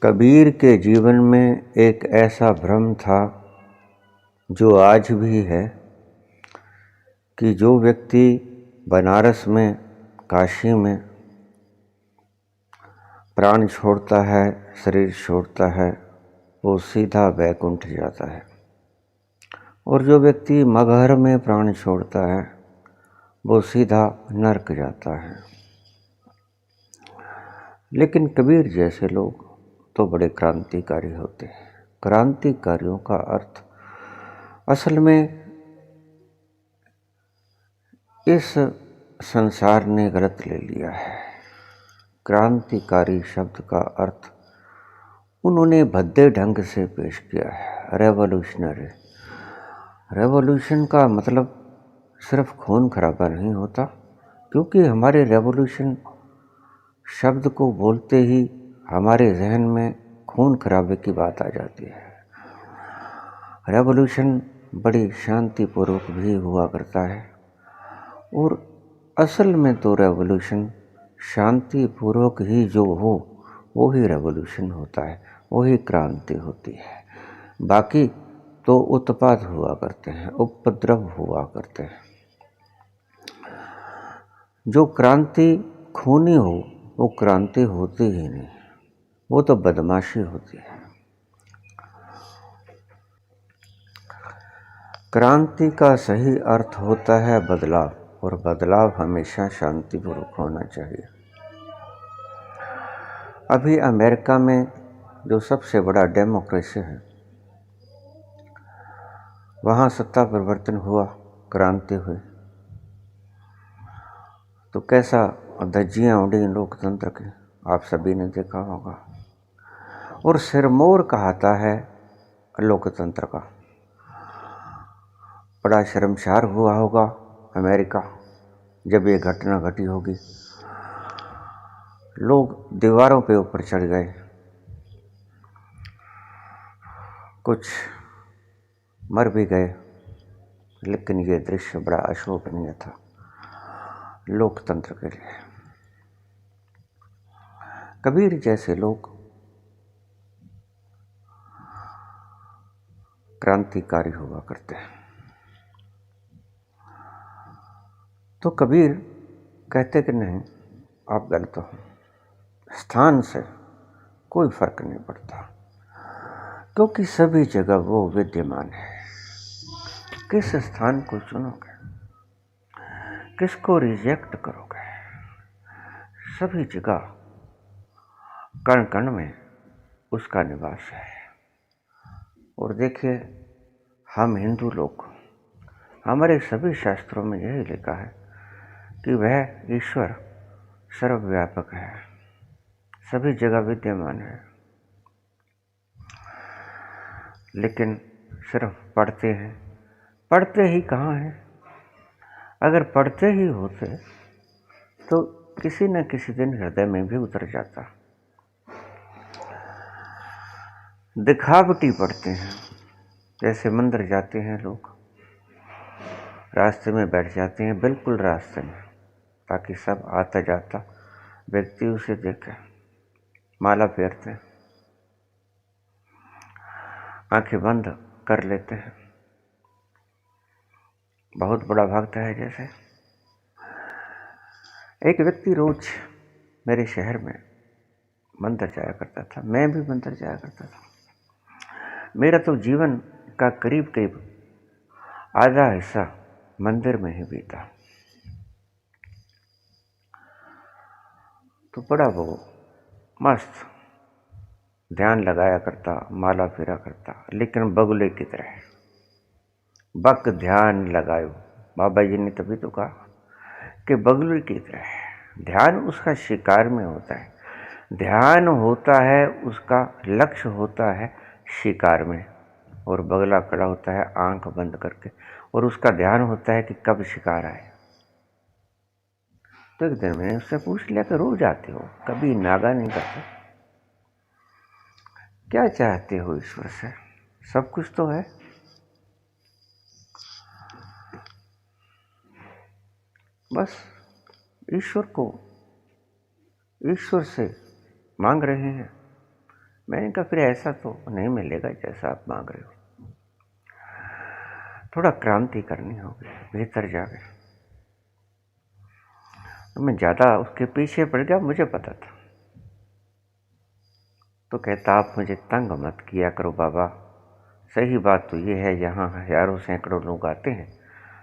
कबीर के जीवन में एक ऐसा भ्रम था जो आज भी है कि जो व्यक्ति बनारस में, काशी में प्राण छोड़ता है, शरीर छोड़ता है, वो सीधा वैकुंठ जाता है। और जो व्यक्ति मगहर में प्राण छोड़ता है वो सीधा नरक जाता है। लेकिन कबीर जैसे लोग तो बड़े क्रांतिकारी होते हैं। क्रांतिकारियों का अर्थ असल में इस संसार ने गलत ले लिया है। क्रांतिकारी शब्द का अर्थ उन्होंने भद्दे ढंग से पेश किया है, रेवोल्यूशनरी। रेवोल्यूशन का मतलब सिर्फ खून खराबा नहीं होता, क्योंकि हमारे रेवोल्यूशन शब्द को बोलते ही हमारे जहन में खून खराबे की बात आ जाती है। रेवोल्यूशन बड़ी शांतिपूर्वक भी हुआ करता है और असल में तो रेवोल्यूशन शांतिपूर्वक ही जो हो वो ही रेवोल्यूशन होता है, वही क्रांति होती है। बाकी तो उत्पात हुआ करते हैं, उपद्रव हुआ करते हैं। जो क्रांति खूनी हो वो क्रांति होती ही नहीं, वो तो बदमाशी होती है। क्रांति का सही अर्थ होता है बदलाव, और बदलाव हमेशा शांतिपूर्वक होना चाहिए। अभी अमेरिका में जो सबसे बड़ा डेमोक्रेसी है, वहाँ सत्ता परिवर्तन हुआ, क्रांति हुई, तो कैसा धज्जियाँ उड़ी लोकतंत्र की, आप सभी ने देखा होगा। और सिरमौर कहता है लोकतंत्र का। बड़ा शर्मसार हुआ होगा अमेरिका जब ये घटना घटी होगी। लोग दीवारों पे ऊपर चढ़ गए, कुछ मर भी गए, लेकिन ये दृश्य बड़ा अशोभनीय था लोकतंत्र के लिए। कबीर जैसे लोग क्रांतिकारी हुआ करते हैं। तो कबीर कहते कि नहीं, आप गलत हो, स्थान से कोई फर्क नहीं पड़ता, क्योंकि सभी जगह वो विद्यमान है। किस स्थान को चुनोगे, किसको रिजेक्ट करोगे, सभी जगह कण कण में उसका निवास है। और देखिए, हम हिंदू लोग, हमारे सभी शास्त्रों में यही लिखा है कि वह ईश्वर सर्वव्यापक है, सभी जगह विद्यमान है। लेकिन सिर्फ पढ़ते हैं, पढ़ते ही कहाँ हैं? अगर पढ़ते ही होते तो किसी न किसी दिन हृदय में भी उतर जाता। दिखावटी पढ़ते हैं, जैसे मंदिर जाते हैं लोग, रास्ते में बैठ जाते हैं, बिल्कुल रास्ते में, ताकि सब आता जाता व्यक्ति उसे देखे, माला फेरते हैं, आंखें बंद कर लेते हैं, बहुत बड़ा भक्त है जैसे। एक व्यक्ति रोज मेरे शहर में मंदिर जाया करता था, मैं भी मंदिर जाया करता था। मेरा तो जीवन का करीब करीब आधा हिस्सा मंदिर में ही बीता। तो बड़ा वो मस्त ध्यान लगाया करता, माला फेरा करता, लेकिन बगुले की तरह। बक ध्यान लगायो, बाबा जी ने तभी तो कहा कि बगुले की तरह। ध्यान उसका शिकार में होता है, ध्यान होता है उसका लक्ष्य होता है शिकार में, और बगला खड़ा होता है आंख बंद करके, और उसका ध्यान होता है कि कब शिकार आए। तो एक दिन मैंने उससे पूछ लिया कि रोज आते हो, कभी नागा नहीं करते, क्या चाहते हो ईश्वर से? सब कुछ तो है। बस ईश्वर से मांग रहे हैं मैंने कहा फिर ऐसा तो नहीं मिलेगा जैसा आप मांग रहे हो, थोड़ा क्रांति करनी होगी भीतर जाके। तो मैं ज़्यादा उसके पीछे पड़ गया, मुझे पता था। तो कहता आप मुझे तंग मत किया करो बाबा, सही बात तो ये है यहाँ हजारों सैकड़ों लोग आते हैं,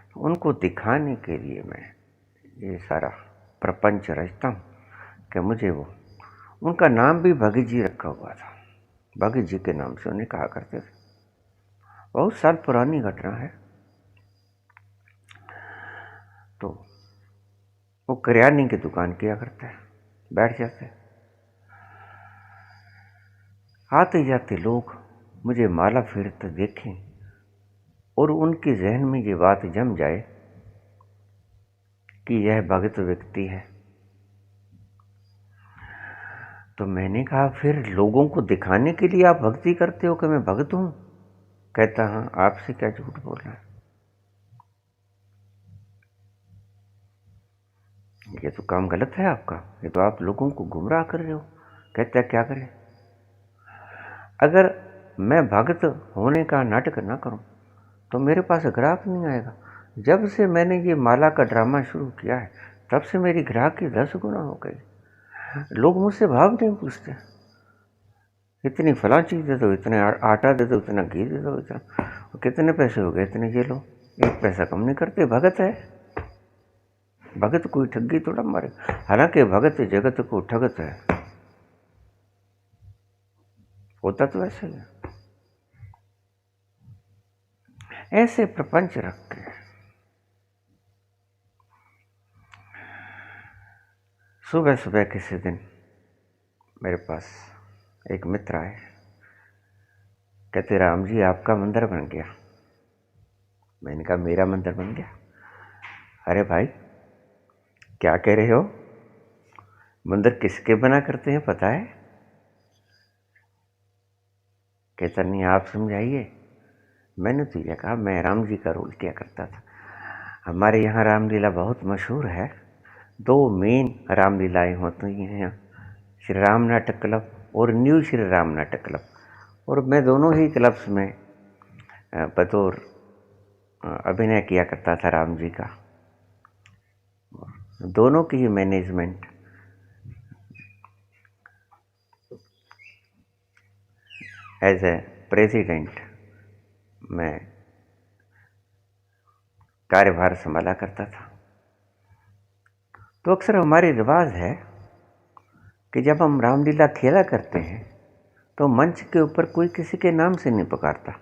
तो उनको दिखाने के लिए मैं ये सारा प्रपंच रचता हूँ कि मुझे वो, उनका नाम भी भगत जी रखा हुआ था, भगत जी के नाम से उन्हें कहा करते थे। बहुत साल पुरानी घटना है। तो वो करियाने की दुकान किया करते हैं, बैठ जाते, आते जाते लोग मुझे माला फेरते देखें और उनके जहन में ये बात जम जाए कि यह भगत व्यक्ति है। तो मैंने कहा फिर लोगों को दिखाने के लिए आप भक्ति करते हो कि मैं भगत हूं? कहता हाँ, आपसे क्या झूठ बोलना है, ये तो काम गलत है आपका, ये तो आप लोगों को गुमराह कर रहे हो। कहता क्या करें, अगर मैं भगत होने का नाटक ना करूं तो मेरे पास ग्राहक नहीं आएगा। जब से मैंने ये माला का ड्रामा शुरू किया है तब से मेरी ग्राहक की 10 गुना हो गई। लोग मुझसे भाव नहीं पूछते, इतनी फला चीज़ दे दो, इतने आटा दे दो, इतना घी दे दो, इतना कितने पैसे हो गए, इतने ये लो, 1 पैसा कम नहीं करते। भगत है, भगत कोई ठगी थोड़ा मारे, हालांकि भगत जगत को ठगत है, होता तो ऐसे ही है। ऐसे प्रपंच रख के सुबह सुबह किसी दिन मेरे पास एक मित्र आए, कहते राम जी आपका मंदिर बन गया। मैंने कहा मेरा मंदिर बन गया? अरे भाई क्या कह रहे हो, मंदिर किसके बना करते हैं पता है? कहता नहीं आप समझाइए। मैंने तो यह कहा मैं राम जी का रोल किया करता था, हमारे यहाँ रामलीला बहुत मशहूर है। 2 मेन रामलीलाएँ होती हैं यहाँ, श्री राम नाटक क्लब और न्यू श्री राम नाटक क्लब, और मैं दोनों ही क्लब्स में बतौर अभिनय किया करता था राम जी का। दोनों की ही मैनेजमेंट एज ए प्रेसिडेंट मैं कार्यभार संभाला करता था। तो अक्सर हमारे रिवाज है कि जब हम रामलीला खेला करते हैं तो मंच के ऊपर कोई किसी के नाम से नहीं पुकारता।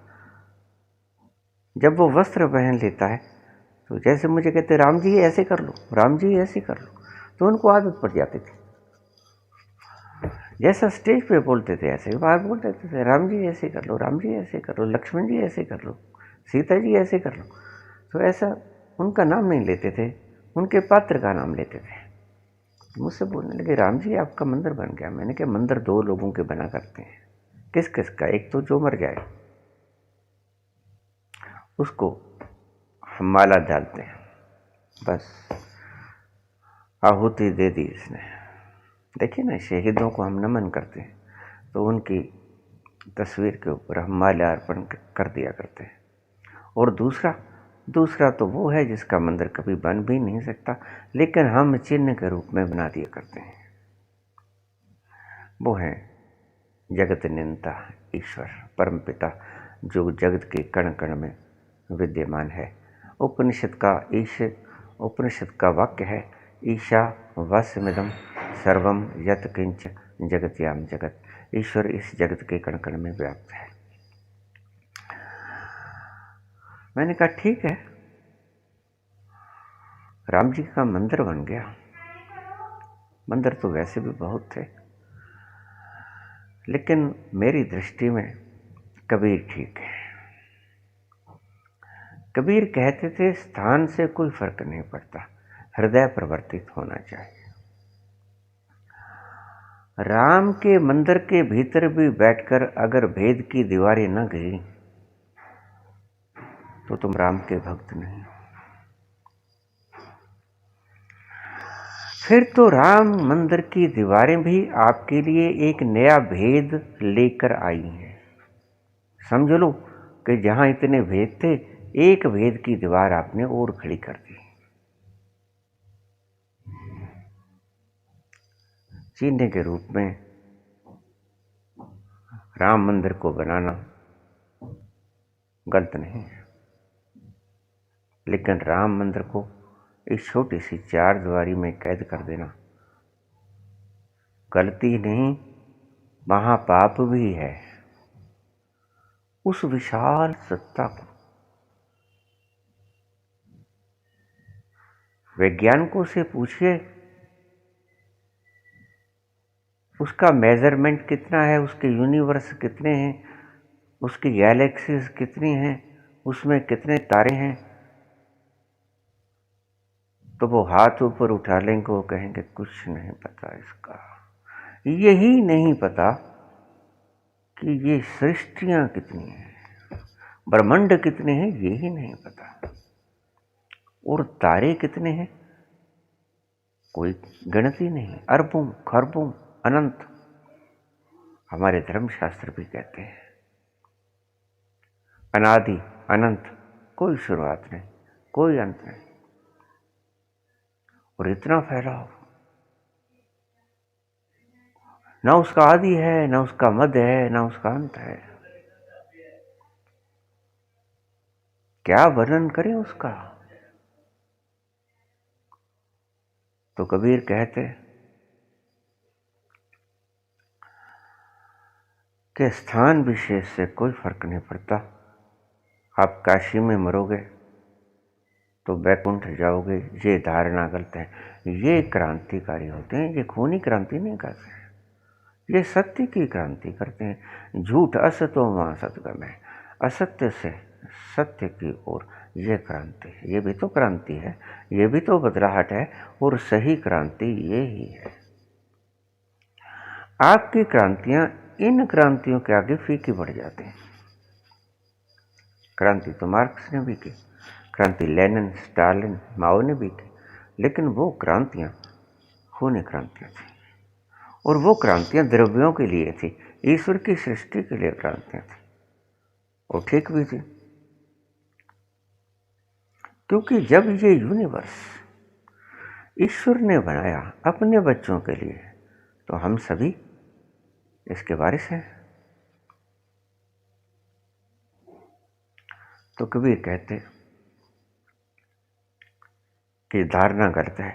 जब वो वस्त्र पहन लेता है तो जैसे मुझे कहते राम जी ऐसे कर लो, राम जी ऐसे कर लो, तो उनको आदत पड़ जाती थी। जैसा स्टेज पे बोलते थे ऐसे ही बाहर बोल देते थे, राम जी ऐसे कर लो, राम जी ऐसे कर लो, लक्ष्मण जी ऐसे कर लो, सीता जी ऐसे कर लो। तो ऐसा उनका नाम नहीं लेते थे, उनके पात्र का नाम लेते थे। मुझसे बोलने लगे राम जी आपका मंदिर बन गया। मैंने कहा मंदिर 2 लोगों के बना करते हैं, किस किस का? एक तो जो मर जाए उसको हम माला डालते हैं, बस आहुति दे दी इसने। देखिए ना, शहीदों को हम नमन करते हैं तो उनकी तस्वीर के ऊपर हम माल्यार्पण कर दिया करते हैं। और दूसरा तो वो है जिसका मंदिर कभी बन भी नहीं सकता, लेकिन हम चिन्ह के रूप में बना दिया करते हैं। वो है जगत नियंता ईश्वर परमपिता, जो जगत के कण कण में विद्यमान है। उपनिषद का वाक्य है ईशा वस्मिदं सर्वम यत् किंच जगत्याम जगत। ईश्वर इस जगत के कण कण में व्याप्त है। मैंने कहा ठीक है, राम जी का मंदिर बन गया। मंदिर तो वैसे भी बहुत थे, लेकिन मेरी दृष्टि में कबीर ठीक है। कबीर कहते थे स्थान से कोई फर्क नहीं पड़ता, हृदय परिवर्तित होना चाहिए। राम के मंदिर के भीतर भी बैठकर अगर भेद की दीवारें न गिरी तो तुम राम के भक्त नहीं हो। फिर तो राम मंदिर की दीवारें भी आपके लिए एक नया भेद लेकर आई हैं। समझ लो कि जहां इतने भेद थे, एक भेद की दीवार आपने और खड़ी कर दी। चिन्ह के रूप में राम मंदिर को बनाना गलत नहीं है, लेकिन राम मंदिर को इस छोटी सी चार दीवारी में कैद कर देना गलती नहीं, महापाप भी है। उस विशाल सत्ता को वैज्ञानिकों से पूछिए, उसका मेजरमेंट कितना है, उसके यूनिवर्स कितने हैं, उसकी गैलेक्सीज कितनी हैं, उसमें कितने तारे हैं, तो वो हाथ ऊपर उठा लेंगे, वो कहेंगे कुछ नहीं पता इसका। यही नहीं पता कि ये सृष्टियां कितनी हैं, ब्रह्मांड कितने हैं, यही नहीं पता। और तारे कितने हैं, कोई गिनती नहीं, अरबों खरबों अनंत। हमारे धर्मशास्त्र भी कहते हैं अनादि अनंत, कोई शुरुआत नहीं, कोई अंत नहीं। और इतना फैलाव, ना उसका आदि है, ना उसका मध्य है, ना उसका अंत है। क्या वर्णन करें उसका। तो कबीर कहते कि स्थान विशेष से कोई फर्क नहीं पड़ता। आप काशी में मरोगे तो बैकुंठ जाओगे, ये धारणा गलत है। ये क्रांतिकारी होते हैं, ये खूनी क्रांति नहीं करते हैं, ये सत्य की क्रांति करते हैं। झूठ असतो मां सतगम है, असत्य से सत्य की ओर ये क्रांति है। ये भी तो क्रांति है, ये भी तो बदलाहट है, और सही क्रांति ये ही है। आपकी क्रांतियां इन क्रांतियों के आगे फीकी पड़ जाती हैं। क्रांति तो मार्क्स ने भी की, क्रांति लेनिन, स्टालिन, माओ ने भी की, लेकिन वो क्रांतियां खूनी क्रांतियां थी, और वो क्रांतियां द्रव्यों के लिए थी, ईश्वर की सृष्टि के लिए क्रांतियां थी, और ठीक भी थी। क्योंकि जब ये यूनिवर्स ईश्वर ने बनाया अपने बच्चों के लिए, तो हम सभी इसके वारिस हैं। तो कबीर कहते कि धारणा गलत है।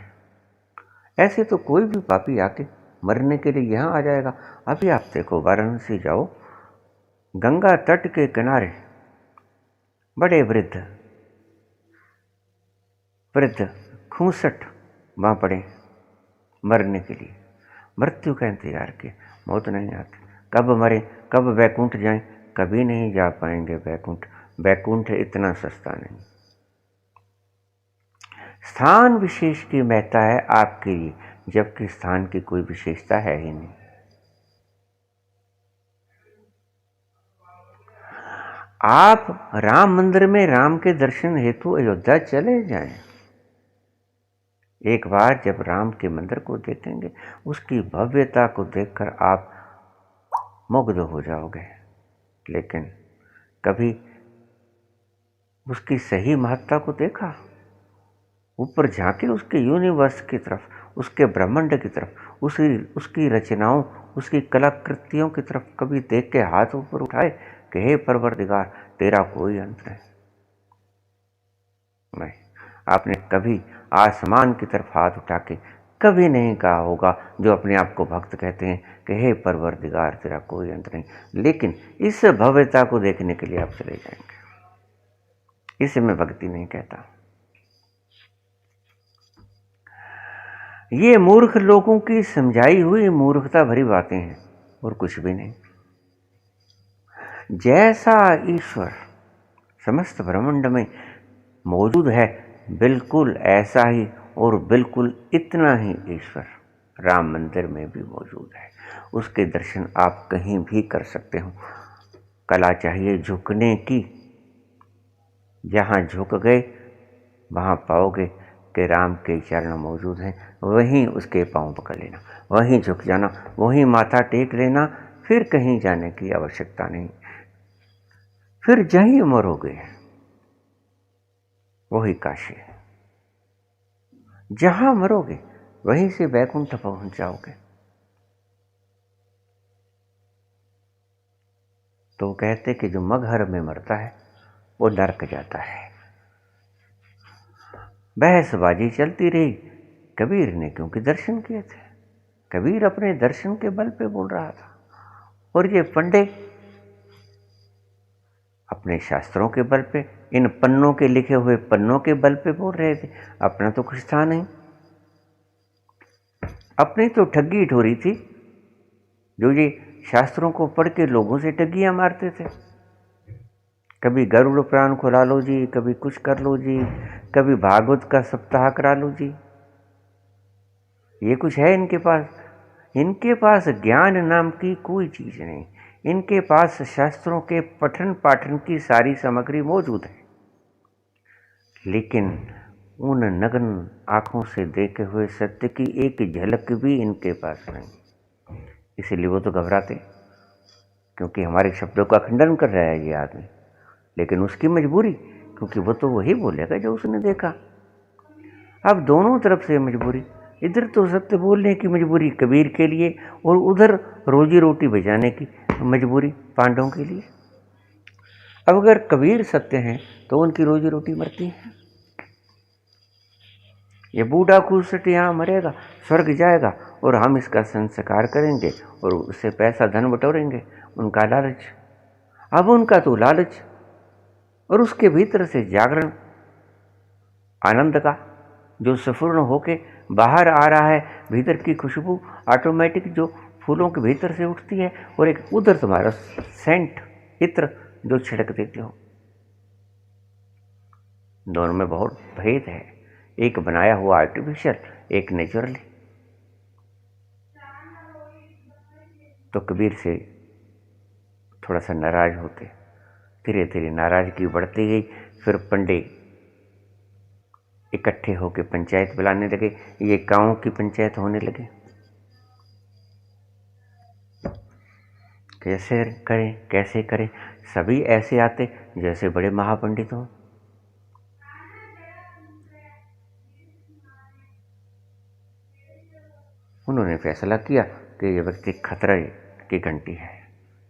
ऐसे तो कोई भी पापी आके मरने के लिए यहाँ आ जाएगा। अभी आप देखो, वाराणसी जाओ, गंगा तट के किनारे बड़े वृद्ध खूंसट वहाँ पड़े मरने के लिए, मृत्यु का इंतजार किए, मौत नहीं आती। कब मरे, कब वैकुंठ जाएं, कभी नहीं जा पाएंगे वैकुंठ। वैकुंठ इतना सस्ता नहीं। स्थान विशेष की महत्ता है आपके लिए, जबकि स्थान की कोई विशेषता है ही नहीं। आप राम मंदिर में राम के दर्शन हेतु अयोध्या चले जाएं। एक बार जब राम के मंदिर को देखेंगे, उसकी भव्यता को देखकर आप मुग्ध हो जाओगे। लेकिन कभी उसकी सही महत्ता को देखा? ऊपर झांके उसके यूनिवर्स की तरफ, उसके ब्रह्मांड की तरफ, उसकी रचनाओं, उसकी कलाकृतियों की तरफ कभी देख के हाथ ऊपर उठाए कि हे परवरदिगार, तेरा कोई अंत नहीं। आपने कभी आसमान की तरफ हाथ उठा के कभी नहीं कहा होगा, जो अपने आप को भक्त कहते हैं, कि हे परवरदिगार, तेरा कोई अंत नहीं। लेकिन इस भव्यता को देखने के लिए आप चले जाएंगे। इसे मैं भक्ति नहीं कहता। ये मूर्ख लोगों की समझाई हुई मूर्खता भरी बातें हैं, और कुछ भी नहीं। जैसा ईश्वर समस्त ब्रह्मांड में मौजूद है, बिल्कुल ऐसा ही और बिल्कुल इतना ही ईश्वर राम मंदिर में भी मौजूद है। उसके दर्शन आप कहीं भी कर सकते हो। कला चाहिए झुकने की, जहाँ झुक गए वहाँ पाओगे कि राम के चरण मौजूद हैं, वहीं उसके पांव पकड़ लेना, वहीं झुक जाना, वहीं माथा टेक लेना, फिर कहीं जाने की आवश्यकता नहीं। फिर जहीं मरोगे वही काशी है, जहां मरोगे वहीं से वैकुंठ पहुंच जाओगे। तो कहते कि जो मगहर में मरता है वो नरक जाता है। बहसबाजी चलती रही। कबीर ने क्योंकि दर्शन किए थे, कबीर अपने दर्शन के बल पे बोल रहा था, और ये पंडे अपने शास्त्रों के बल पे, इन पन्नों के लिखे हुए पन्नों के बल पे बोल रहे थे। अपना तो कुछ था नहीं, अपनी तो ठगी ठोरी थी। जो ये शास्त्रों को पढ़ के लोगों से ठगियां मारते थे, कभी गरुड़ पुराण खुला लो जी, कभी कुछ कर लो जी, कभी भागवत का सप्ताह करा लो जी। ये कुछ है इनके पास? इनके पास ज्ञान नाम की कोई चीज नहीं। इनके पास शास्त्रों के पठन पाठन की सारी सामग्री मौजूद है, लेकिन उन नग्न आंखों से देखे हुए सत्य की एक झलक भी इनके पास नहीं। इसीलिए वो तो घबराते, क्योंकि हमारे शब्दों का खंडन कर रहा है ये आदमी, लेकिन उसकी मजबूरी, क्योंकि वो तो वही बोलेगा जो उसने देखा। अब दोनों तरफ से मजबूरी, इधर तो सत्य बोलने की मजबूरी कबीर के लिए, और उधर रोजी रोटी बचाने की मजबूरी पांडवों के लिए। अब अगर कबीर सत्य हैं तो उनकी रोजी रोटी मरती है। ये बूढ़ा खूसट यहाँ मरेगा, स्वर्ग जाएगा, और हम इसका संस्कार करेंगे और उससे पैसा धन बटोरेंगे। उनका लालच। अब उनका तो लालच, और उसके भीतर से जागरण आनंद का जो सफूर्ण होके बाहर आ रहा है, भीतर की खुशबू ऑटोमेटिक जो फूलों के भीतर से उठती है, और एक उधर तुम्हारा सेंट इत्र जो छिड़क देते हो। दोनों में बहुत भेद है, एक बनाया हुआ आर्टिफिशियल, एक नेचुरली। तो कबीर से थोड़ा सा नाराज होते, धीरे धीरे नाराजगी बढ़ती गई। फिर पंडे इकट्ठे होकर पंचायत बुलाने लगे, ये गांव की पंचायत होने लगे। कैसे करें कैसे करें, सभी ऐसे आते जैसे बड़े महापंडित हों। उन्होंने फैसला किया कि ये व्यक्ति खतरे की घंटी है,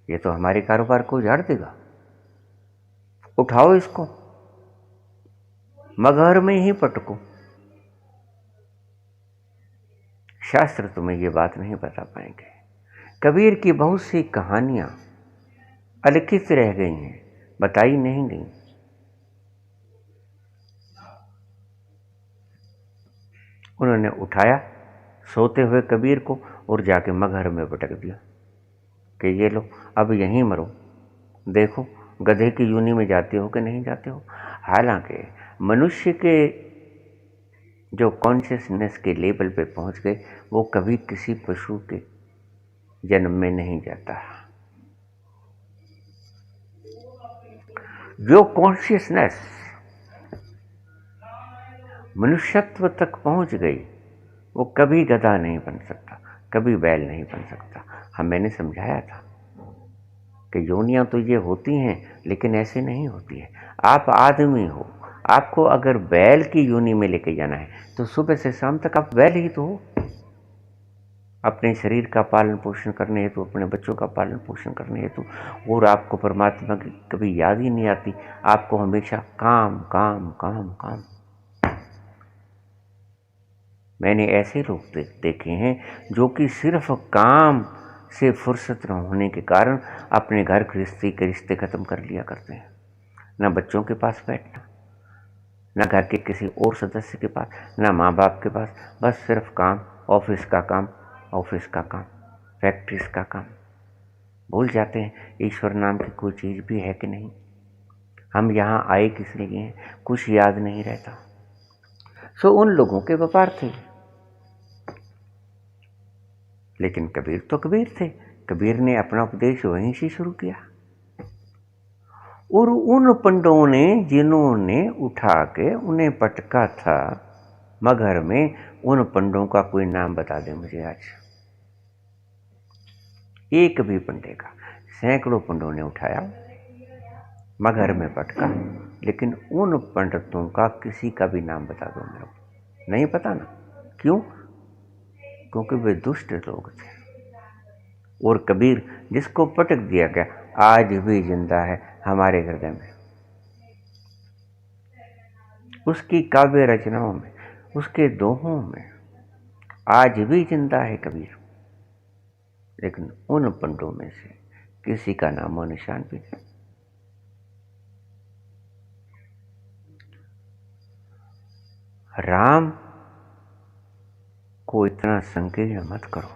ये तो हमारे कारोबार को उजाड़ देगा, उठाओ इसको, मगहर में ही पटको। शास्त्र तुम्हें ये बात नहीं बता पाएंगे। कबीर की बहुत सी कहानियां अलिखित रह गई हैं, बताई नहीं गई। उन्होंने उठाया सोते हुए कबीर को और जाके मगहर में पटक दिया कि ये लो, अब यहीं मरो, देखो गधे की यूनी में जाते हो कि नहीं जाते हो। हालांकि मनुष्य के जो कॉन्शियसनेस के लेवल पे पहुंच गए, वो कभी किसी पशु के जन्म में नहीं जाता। जो कॉन्शियसनेस मनुष्यत्व तक पहुंच गई, वो कभी गधा नहीं बन सकता, कभी बैल नहीं बन सकता। मैंने समझाया था कि योनियां तो ये होती हैं, लेकिन ऐसे नहीं होती है। आप आदमी हो, आपको अगर बैल की योनि में लेके जाना है तो सुबह से शाम तक आप बैल ही तो हो। अपने शरीर का पालन पोषण करने हेतु, अपने बच्चों का पालन पोषण करने हेतु, और आपको परमात्मा की कभी याद ही नहीं आती। आपको हमेशा काम काम काम काम। मैंने ऐसे लोग देखे हैं जो कि सिर्फ काम से फुर्सत न होने के कारण अपने घर गृहस्थी के रिश्ते खत्म कर लिया करते हैं। न बच्चों के पास बैठना, न घर के किसी और सदस्य के पास, न माँ बाप के पास, बस सिर्फ काम, ऑफिस का काम, ऑफिस का काम, फैक्ट्रीज का काम। भूल जाते हैं ईश्वर नाम की कोई चीज़ भी है कि नहीं, हम यहाँ आए किस लिए हैं, कुछ याद नहीं रहता। सो उन लोगों के व्यापार थे। लेकिन कबीर तो कबीर थे, कबीर ने अपना उपदेश वहीं से शुरू किया। और उन पंडों ने जिन्होंने उठा के उन्हें पटका था, मगहर में उन पंडों का कोई नाम बता दे मुझे आज, एक भी पंडे का। सैकड़ों पंडों ने उठाया, मगहर में पटका, लेकिन उन पंडितों का किसी का भी नाम बता दो मेरे को, नहीं पता ना। क्यों? क्योंकि वे दुष्ट लोग थे। और कबीर जिसको पटक दिया गया आज भी जिंदा है हमारे हृदय में, उसकी काव्य रचनाओं में, उसके दोहों में आज भी जिंदा है कबीर। लेकिन उन पंडों में से किसी का नामो निशान भी नहीं। राम को इतना संकीर्ण मत करो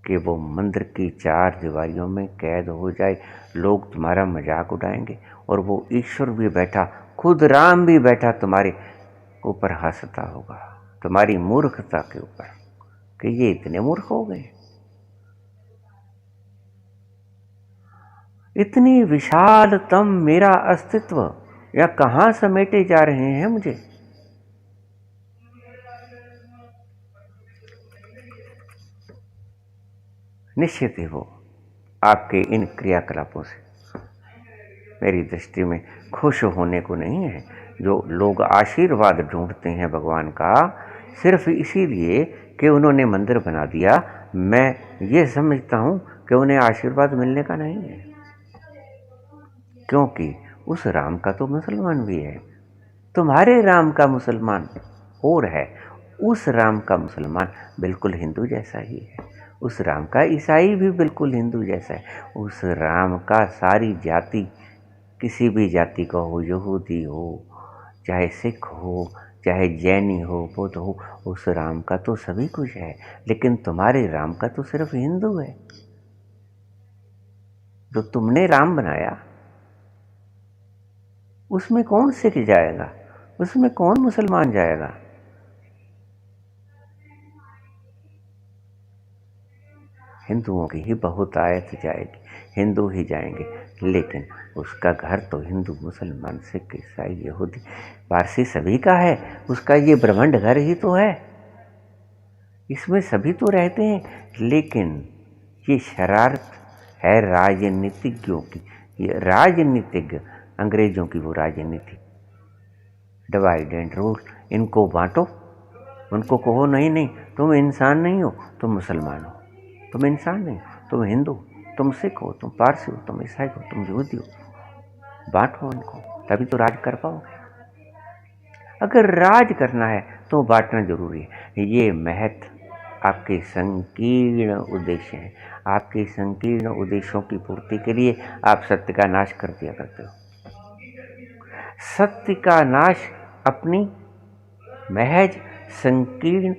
कि वो मंदिर की चार दीवारियों में कैद हो जाए, लोग तुम्हारा मजाक उड़ाएंगे और वो ईश्वर भी बैठा, खुद राम भी बैठा तुम्हारे ऊपर हंसता होगा, तुम्हारी मूर्खता के ऊपर, कि ये इतने मूर्ख हो गए। इतनी विशालतम मेरा अस्तित्व या कहां समेटे जा रहे हैं मुझे। निश्चित ही वो आपके इन क्रियाकलापों से मेरी दृष्टि में खुश होने को नहीं है। जो लोग आशीर्वाद ढूंढते हैं भगवान का सिर्फ इसीलिए कि उन्होंने मंदिर बना दिया, मैं ये समझता हूं कि उन्हें आशीर्वाद मिलने का नहीं है, क्योंकि उस राम का तो मुसलमान भी है, तुम्हारे राम का मुसलमान और है, उस राम का मुसलमान बिल्कुल हिंदू जैसा ही है, उस राम का ईसाई भी बिल्कुल हिंदू जैसा है, उस राम का सारी जाति, किसी भी जाति का हो, यहूदी हो, चाहे सिख हो, चाहे जैनी हो, बुद्ध हो, उस राम का तो सभी कुछ है। लेकिन तुम्हारे राम का तो सिर्फ हिंदू है। जो तुमने राम बनाया उसमें कौन सिख जाएगा, उसमें कौन मुसलमान जाएगा? हिंदुओं की ही बहुतायत जाएगी, हिंदू ही जाएंगे, लेकिन उसका घर तो हिंदू, मुसलमान, सिख, ईसाई, यहूदी, पारसी सभी का है, उसका ये ब्रह्मांड घर ही तो है, इसमें सभी तो रहते हैं। लेकिन ये शरारत है राजनीतिज्ञों की, ये राजनीतिज्ञ, अंग्रेजों की वो राजनीति, डिवाइड एंड रूल, इनको बांटो, उनको कहो नहीं नहीं तुम इंसान नहीं हो, तुम मुसलमान हो, तुम इंसान नहीं, तुम हिंदू, तुम सिख हो, तुम पारसी हो, तुम ईसाई हो, तुम यहूदी हो, बांटो उनको, तभी तो राज कर पाओगे। अगर राज करना है तो बांटना जरूरी है। ये महत आपके संकीर्ण उद्देश्य हैं, आपके संकीर्ण उद्देश्यों की पूर्ति के लिए आप सत्य का नाश कर दिया करते हो। सत्य का नाश अपनी महज संकीर्ण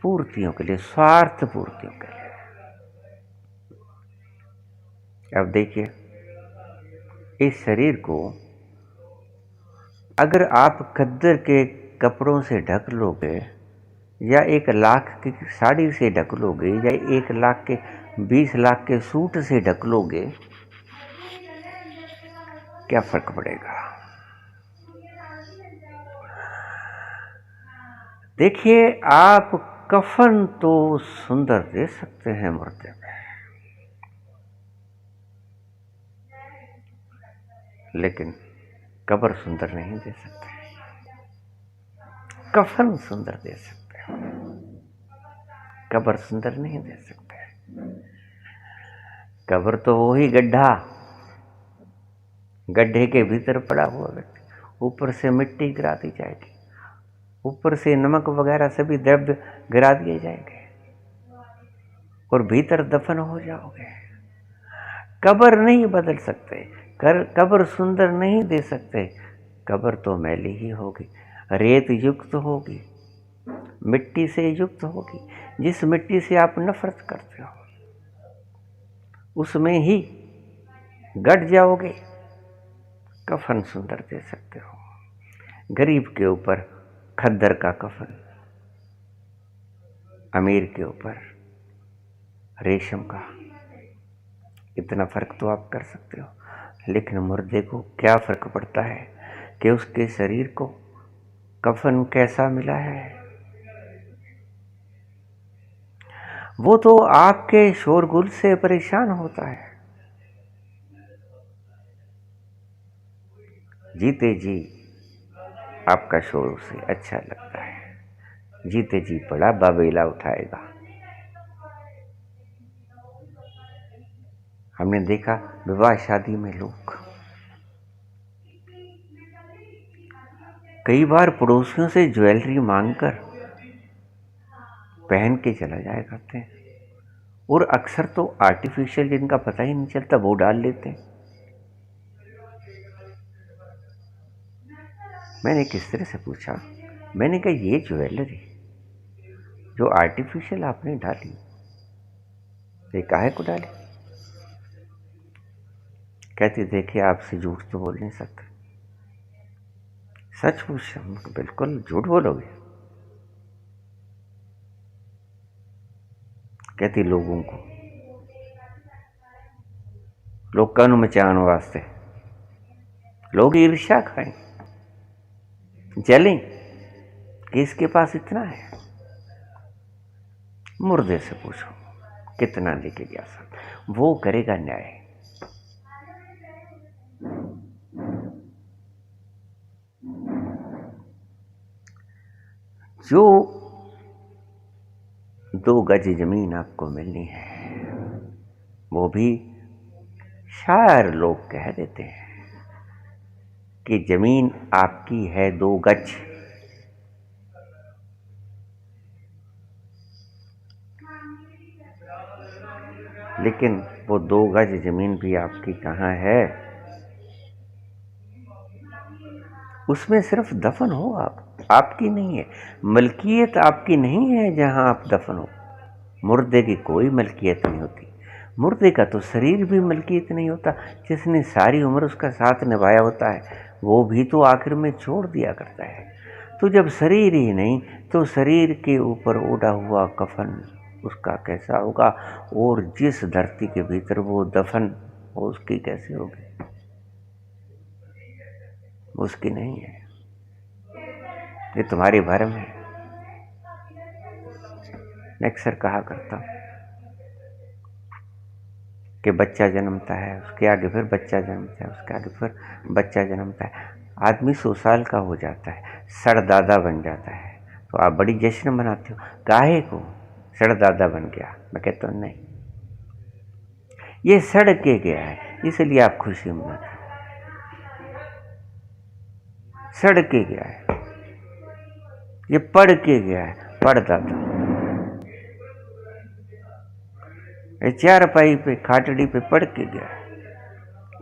पूर्तियों के लिए, स्वार्थ पूर्तियों के लिए। अब देखिए, इस शरीर को अगर आप खद्दर के कपड़ों से ढक लोगे, या 1 लाख की साड़ी से ढक लोगे, या 1 लाख के 20 लाख के सूट से ढक लोगे, क्या फर्क पड़ेगा? देखिए, आप कफन तो सुंदर दे सकते हैं मुर्दे में, लेकिन कब्र सुंदर नहीं दे सकते। कफन सुंदर दे सकते हो, कब्र सुंदर नहीं दे सकते। कब्र तो वही गड्ढा, गड्ढे के भीतर पड़ा हुआ व्यक्ति, ऊपर से मिट्टी गिरा दी जाएगी, ऊपर से नमक वगैरह सभी द्रव्य गिरा दिए जाएंगे और भीतर दफन हो जाओगे। कब्र नहीं बदल सकते, कब्र सुंदर नहीं दे सकते, कब्र तो मैली ही होगी, रेत युक्त होगी, मिट्टी से युक्त होगी। जिस मिट्टी से आप नफरत करते हो उसमें ही गड़ जाओगे। कफन सुंदर दे सकते हो, गरीब के ऊपर खद्दर का कफन, अमीर के ऊपर रेशम का, इतना फर्क तो आप कर सकते हो। लेकिन मुर्दे को क्या फर्क पड़ता है कि उसके शरीर को कफन कैसा मिला है? वो तो आपके शोरगुल से परेशान होता है। जीते जी आपका शोर उसे अच्छा लगता है। जीते जी बड़ा बाबेला उठाएगा। हमने देखा विवाह शादी में लोग कई बार पड़ोसियों से ज्वेलरी मांगकर पहन के चला जाया करते हैं, और अक्सर तो आर्टिफिशियल जिनका पता ही नहीं चलता वो डाल लेते हैं। मैंने किस तरह से पूछा, मैंने कहा ये ज्वेलरी जो आर्टिफिशियल आपने डाली ये काहे को डाली? कहती देखिए आपसे झूठ तो बोल नहीं सकते। सच पूछा? बिल्कुल झूठ बोलोगे? कहती लोगों को लोग कानू मचाने वास्ते लोग ईर्ष्या खाएं, जलें कि इसके पास इतना है। मुर्दे से पूछो कितना लेके गया साहब, वो करेगा न्याय। जो 2 गज जमीन आपको मिलनी है वो भी शायर लोग कह देते हैं कि जमीन आपकी है 2 गज, लेकिन वो 2 गज जमीन भी आपकी कहाँ है? उसमें सिर्फ दफन हो आपकी नहीं है। मलकियत आपकी नहीं है जहां आप दफन हो। मुर्दे की कोई मलकियत नहीं होती। मुर्दे का तो शरीर भी मलकियत नहीं होता। जिसने सारी उम्र उसका साथ निभाया होता है वो भी तो आखिर में छोड़ दिया करता है। तो जब शरीर ही नहीं तो शरीर के ऊपर ओढ़ा हुआ कफन उसका कैसा होगा? और जिस धरती के भीतर वो दफन वो उसकी कैसे होगी? उसकी नहीं है। ये तुम्हारी भरम है। मैं अक्सर कहा करता हूं कि बच्चा जन्मता है, उसके आगे फिर बच्चा जन्मता है, उसके आगे फिर बच्चा जन्मता है। आदमी 100 साल का हो जाता है, सड़दादा बन जाता है, तो आप बड़ी जश्न मनाते हो। काहे को सड़दादा बन गया? मैं कहता हूँ नहीं, ये सड़ के गया है इसलिए आप खुशी मनाते हो। सड़ के गया है, ये पढ़ के गया है, पढ़ता था, ये चारपाई पे खाटड़ी पे पढ़ के गया है,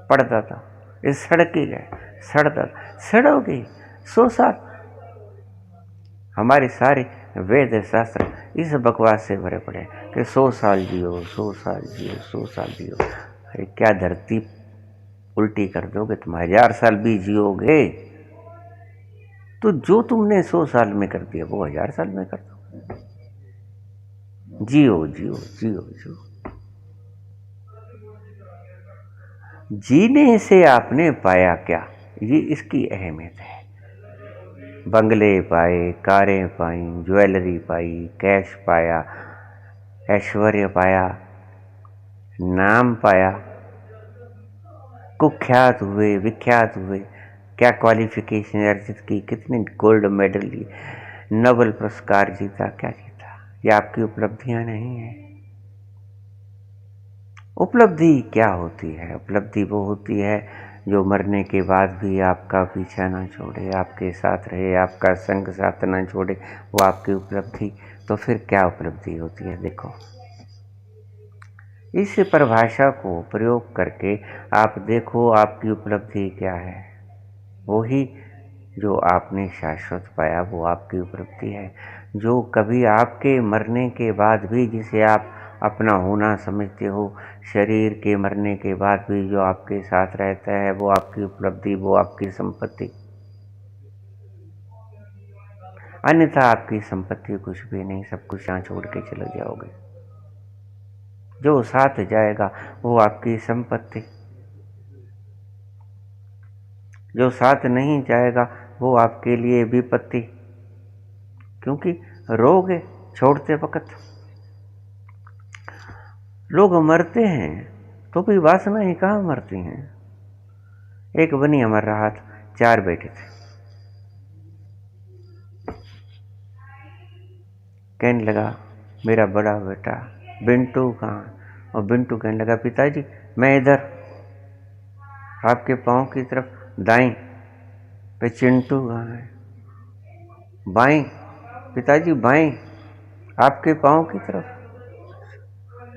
पढ़ता था। ये सड़ के गया, सड़ता था, सड़ोगे 100 साल। हमारे सारे वेद शास्त्र इस बकवास से भरे पड़े कि 100 साल जियो, 100 साल जियो, 100 साल जियो। अरे क्या धरती उल्टी कर दोगे? तुम 1000 साल भी जियोगे तो जो तुमने 100 साल में कर दिया वो 1000 साल में कर दो। जियो जियो जियो जियो। जीने से आपने पाया क्या, ये इसकी अहमियत है। बंगले पाए, कारें पाई, ज्वेलरी पाई, कैश पाया, ऐश्वर्य पाया, नाम पाया, कुख्यात हुए, विख्यात हुए, क्या क्वालिफिकेशन अर्जित की, कितने गोल्ड मेडल लिए, नोबेल पुरस्कार जीता, क्या जीता? ये आपकी उपलब्धियां नहीं है। उपलब्धि क्या होती है? उपलब्धि वो होती है जो मरने के बाद भी आपका पीछा ना छोड़े, आपके साथ रहे, आपका संग साथ ना छोड़े, वो आपकी उपलब्धि। तो फिर क्या उपलब्धि होती है? देखो, इस परिभाषा को प्रयोग करके आप देखो आपकी उपलब्धि क्या है। वही जो आपने शाश्वत पाया वो आपकी उपलब्धि है। जो कभी आपके मरने के बाद भी जिसे आप अपना होना समझते हो, शरीर के मरने के बाद भी जो आपके साथ रहता है वो आपकी उपलब्धि, वो आपकी संपत्ति। अन्यथा आपकी संपत्ति कुछ भी नहीं, सब कुछ यहाँ छोड़ के चले जाओगे। जो साथ जाएगा वो आपकी संपत्ति, जो साथ नहीं जाएगा वो आपके लिए विपत्ति, क्योंकि रोग छोड़ते वक्त लोग मरते हैं तो भी वासना ही कहाँ मरती हैं। एक बनी हमारे रहा था, 4 बेटे थे। कहने लगा मेरा बड़ा बेटा बिंटू कहाँ, और बिंटू कहने लगा पिताजी मैं इधर आपके पाँव की तरफ दाएं पे। चिंटू कहाँ है? बाएं पिताजी बाएं आपके पाँव की तरफ।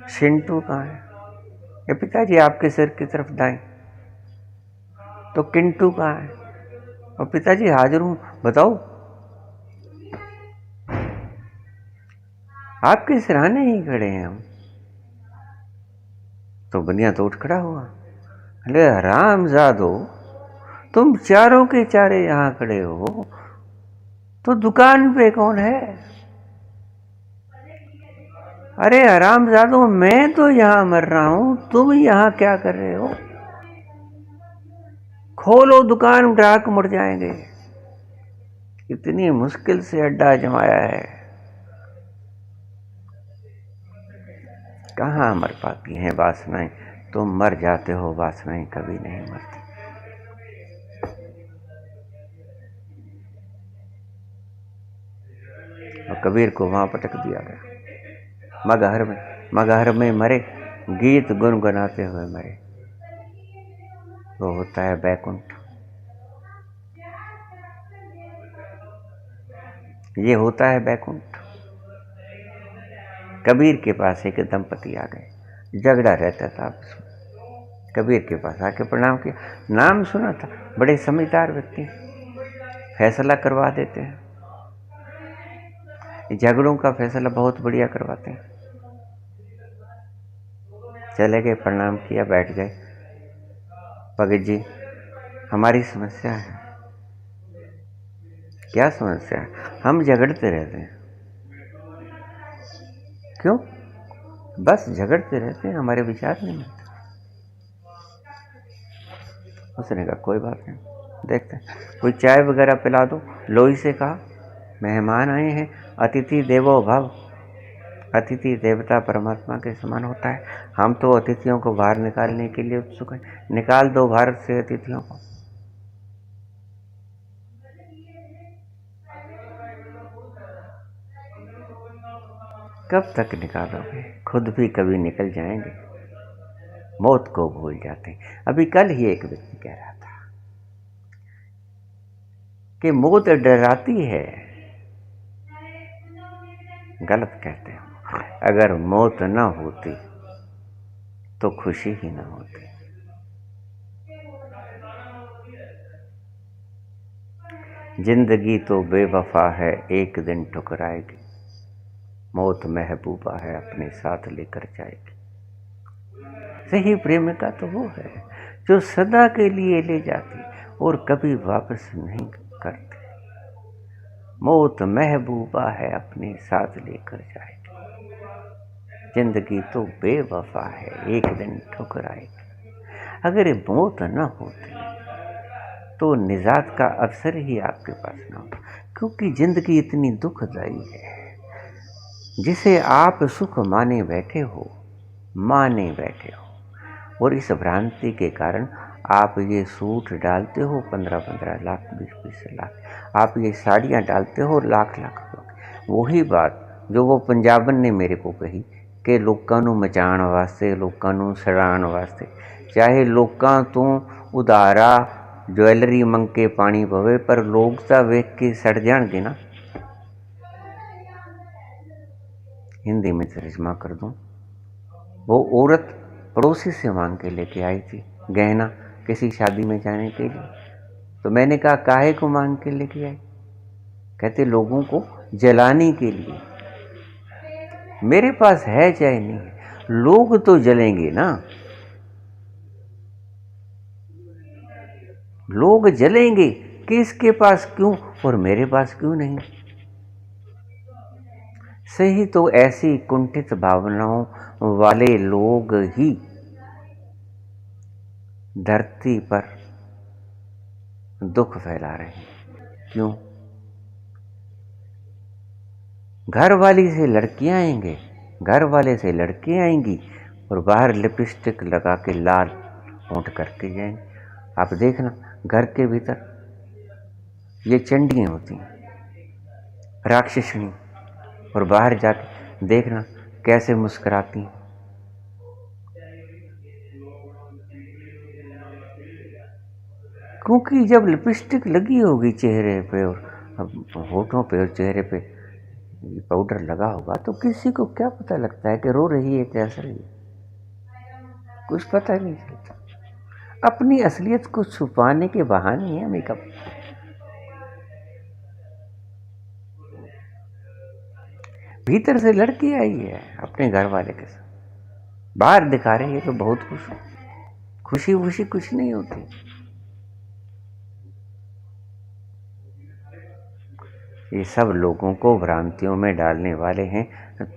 चिंटू कहाँ है? ये पिताजी आपके सिर की तरफ दाएं। तो किंटू कहाँ है? और पिताजी हाजिर हूं, बताओ। आपके सिरहाने ही खड़े हैं हम। तो बनिया तो उठ खड़ा हुआ, अरे हरामजादो, तुम चारों के चारे यहां खड़े हो तो दुकान पे कौन है? अरे हरामजादो, मैं तो यहां मर रहा हूं, तुम यहां क्या कर रहे हो? खोलो दुकान, ग्राहक मुड़ जाएंगे। इतनी मुश्किल से अड्डा जमाया है, कहाँ मर पाती हैं वासनाएं। तुम मर जाते हो, वासनाएं कभी नहीं मरती। और कबीर को वहां पटक दिया गया, मगहर में मरे, गीत गुनगुनाते हुए मरे। वो होता है बैकुंठ। ये होता है बैकुंठ। कबीर के पास एक दंपति आ गए, झगड़ा रहता था आपस में। कबीर के पास आके प्रणाम किया, नाम सुना था, बड़े समझदार व्यक्ति, फैसला करवा देते हैं, झगड़ों का फैसला बहुत बढ़िया करवाते हैं। चले गए, प्रणाम किया, बैठ गए। भगत जी हमारी समस्या है। क्या समस्या है? हम झगड़ते रहते हैं। क्यों? बस झगड़ते रहते हैं, हमारे विचार नहीं मिलते। उसने कहा कोई बात नहीं, देखते हैं, कोई चाय वगैरह पिला दो। लोई से कहा मेहमान आए हैं, अतिथि देवो भव। अतिथि देवता परमात्मा के समान होता है। हम तो अतिथियों को बाहर निकालने के लिए उत्सुक हैं। निकाल दो भारत से अतिथियों को। कब तक निकालोगे? खुद भी कभी निकल जाएंगे, मौत को भूल जाते हैं। अभी कल ही एक व्यक्ति कह रहा था कि मौत डराती है। गलत कहते हैं। अगर मौत न होती तो खुशी ही न होती। जिंदगी तो बेवफा है, एक दिन ठुकराएगी। मौत महबूबा है, अपने साथ लेकर जाएगी। सही प्रेमिका तो वो है जो सदा के लिए ले जाती और कभी वापस नहीं करती। मौत महबूबा है, अपने साथ लेकर जाएगी। जिंदगी तो बेवफा है, एक दिन ठुकराएगी। अगर मौत न होती तो निजात का अवसर ही आपके पास न होता, क्योंकि जिंदगी इतनी दुखदायी है। जिसे आप सुख माने बैठे हो, और इस भ्रांति के कारण आप ये सूट डालते हो 15-15 लाख, 20-20 लाख। आप ये साड़ियाँ डालते हो लाख लाख। वही बात जो वो पंजाबन ने मेरे को कही कि लोगों नूं मचाण वास्ते, लोगों नूं सड़ाण वास्ते, चाहे लोगों तो उधारा ज्वैलरी मंग के पानी पवे, पर लोग तो वेख के सड़ जाणगे ना। हिंदी में तर्जमा कर दूं, वो औरत पड़ोसी से मांग के लेके आई थी गहना किसी शादी में जाने के लिए। तो मैंने कहा काहे को मांग के लेके आई? कहते लोगों को जलाने के लिए। मेरे पास है चाहे नहीं है, लोग तो जलेंगे ना। लोग जलेंगे, किसके पास क्यों और मेरे पास क्यों नहीं? सही तो ऐसी कुंठित भावनाओं वाले लोग ही धरती पर दुख फैला रहे हैं। क्यों? घर वाली से लड़कियां आएंगे, घर वाले से लड़कियां आएंगी और बाहर लिपस्टिक लगा के लाल होंठ करके जाएंगे। आप देखना घर के भीतर ये चंडियां होती हैं, राक्षसनी, और बाहर जाके देखना कैसे मुस्कुराती हैं। क्योंकि जब लिपस्टिक लगी होगी चेहरे पे और होठों पे और चेहरे पे पाउडर लगा होगा तो किसी को क्या पता लगता है कि रो रही है कि हंस रही है, कुछ पता नहीं चलता। अपनी असलियत को छुपाने के बहाने है मेकअप। भीतर से लड़की आई है अपने घर वाले के साथ, बाहर दिखा रही है तो बहुत खुश, खुशी खुशी कुछ नहीं होती। ये सब लोगों को भ्रांतियों में डालने वाले हैं।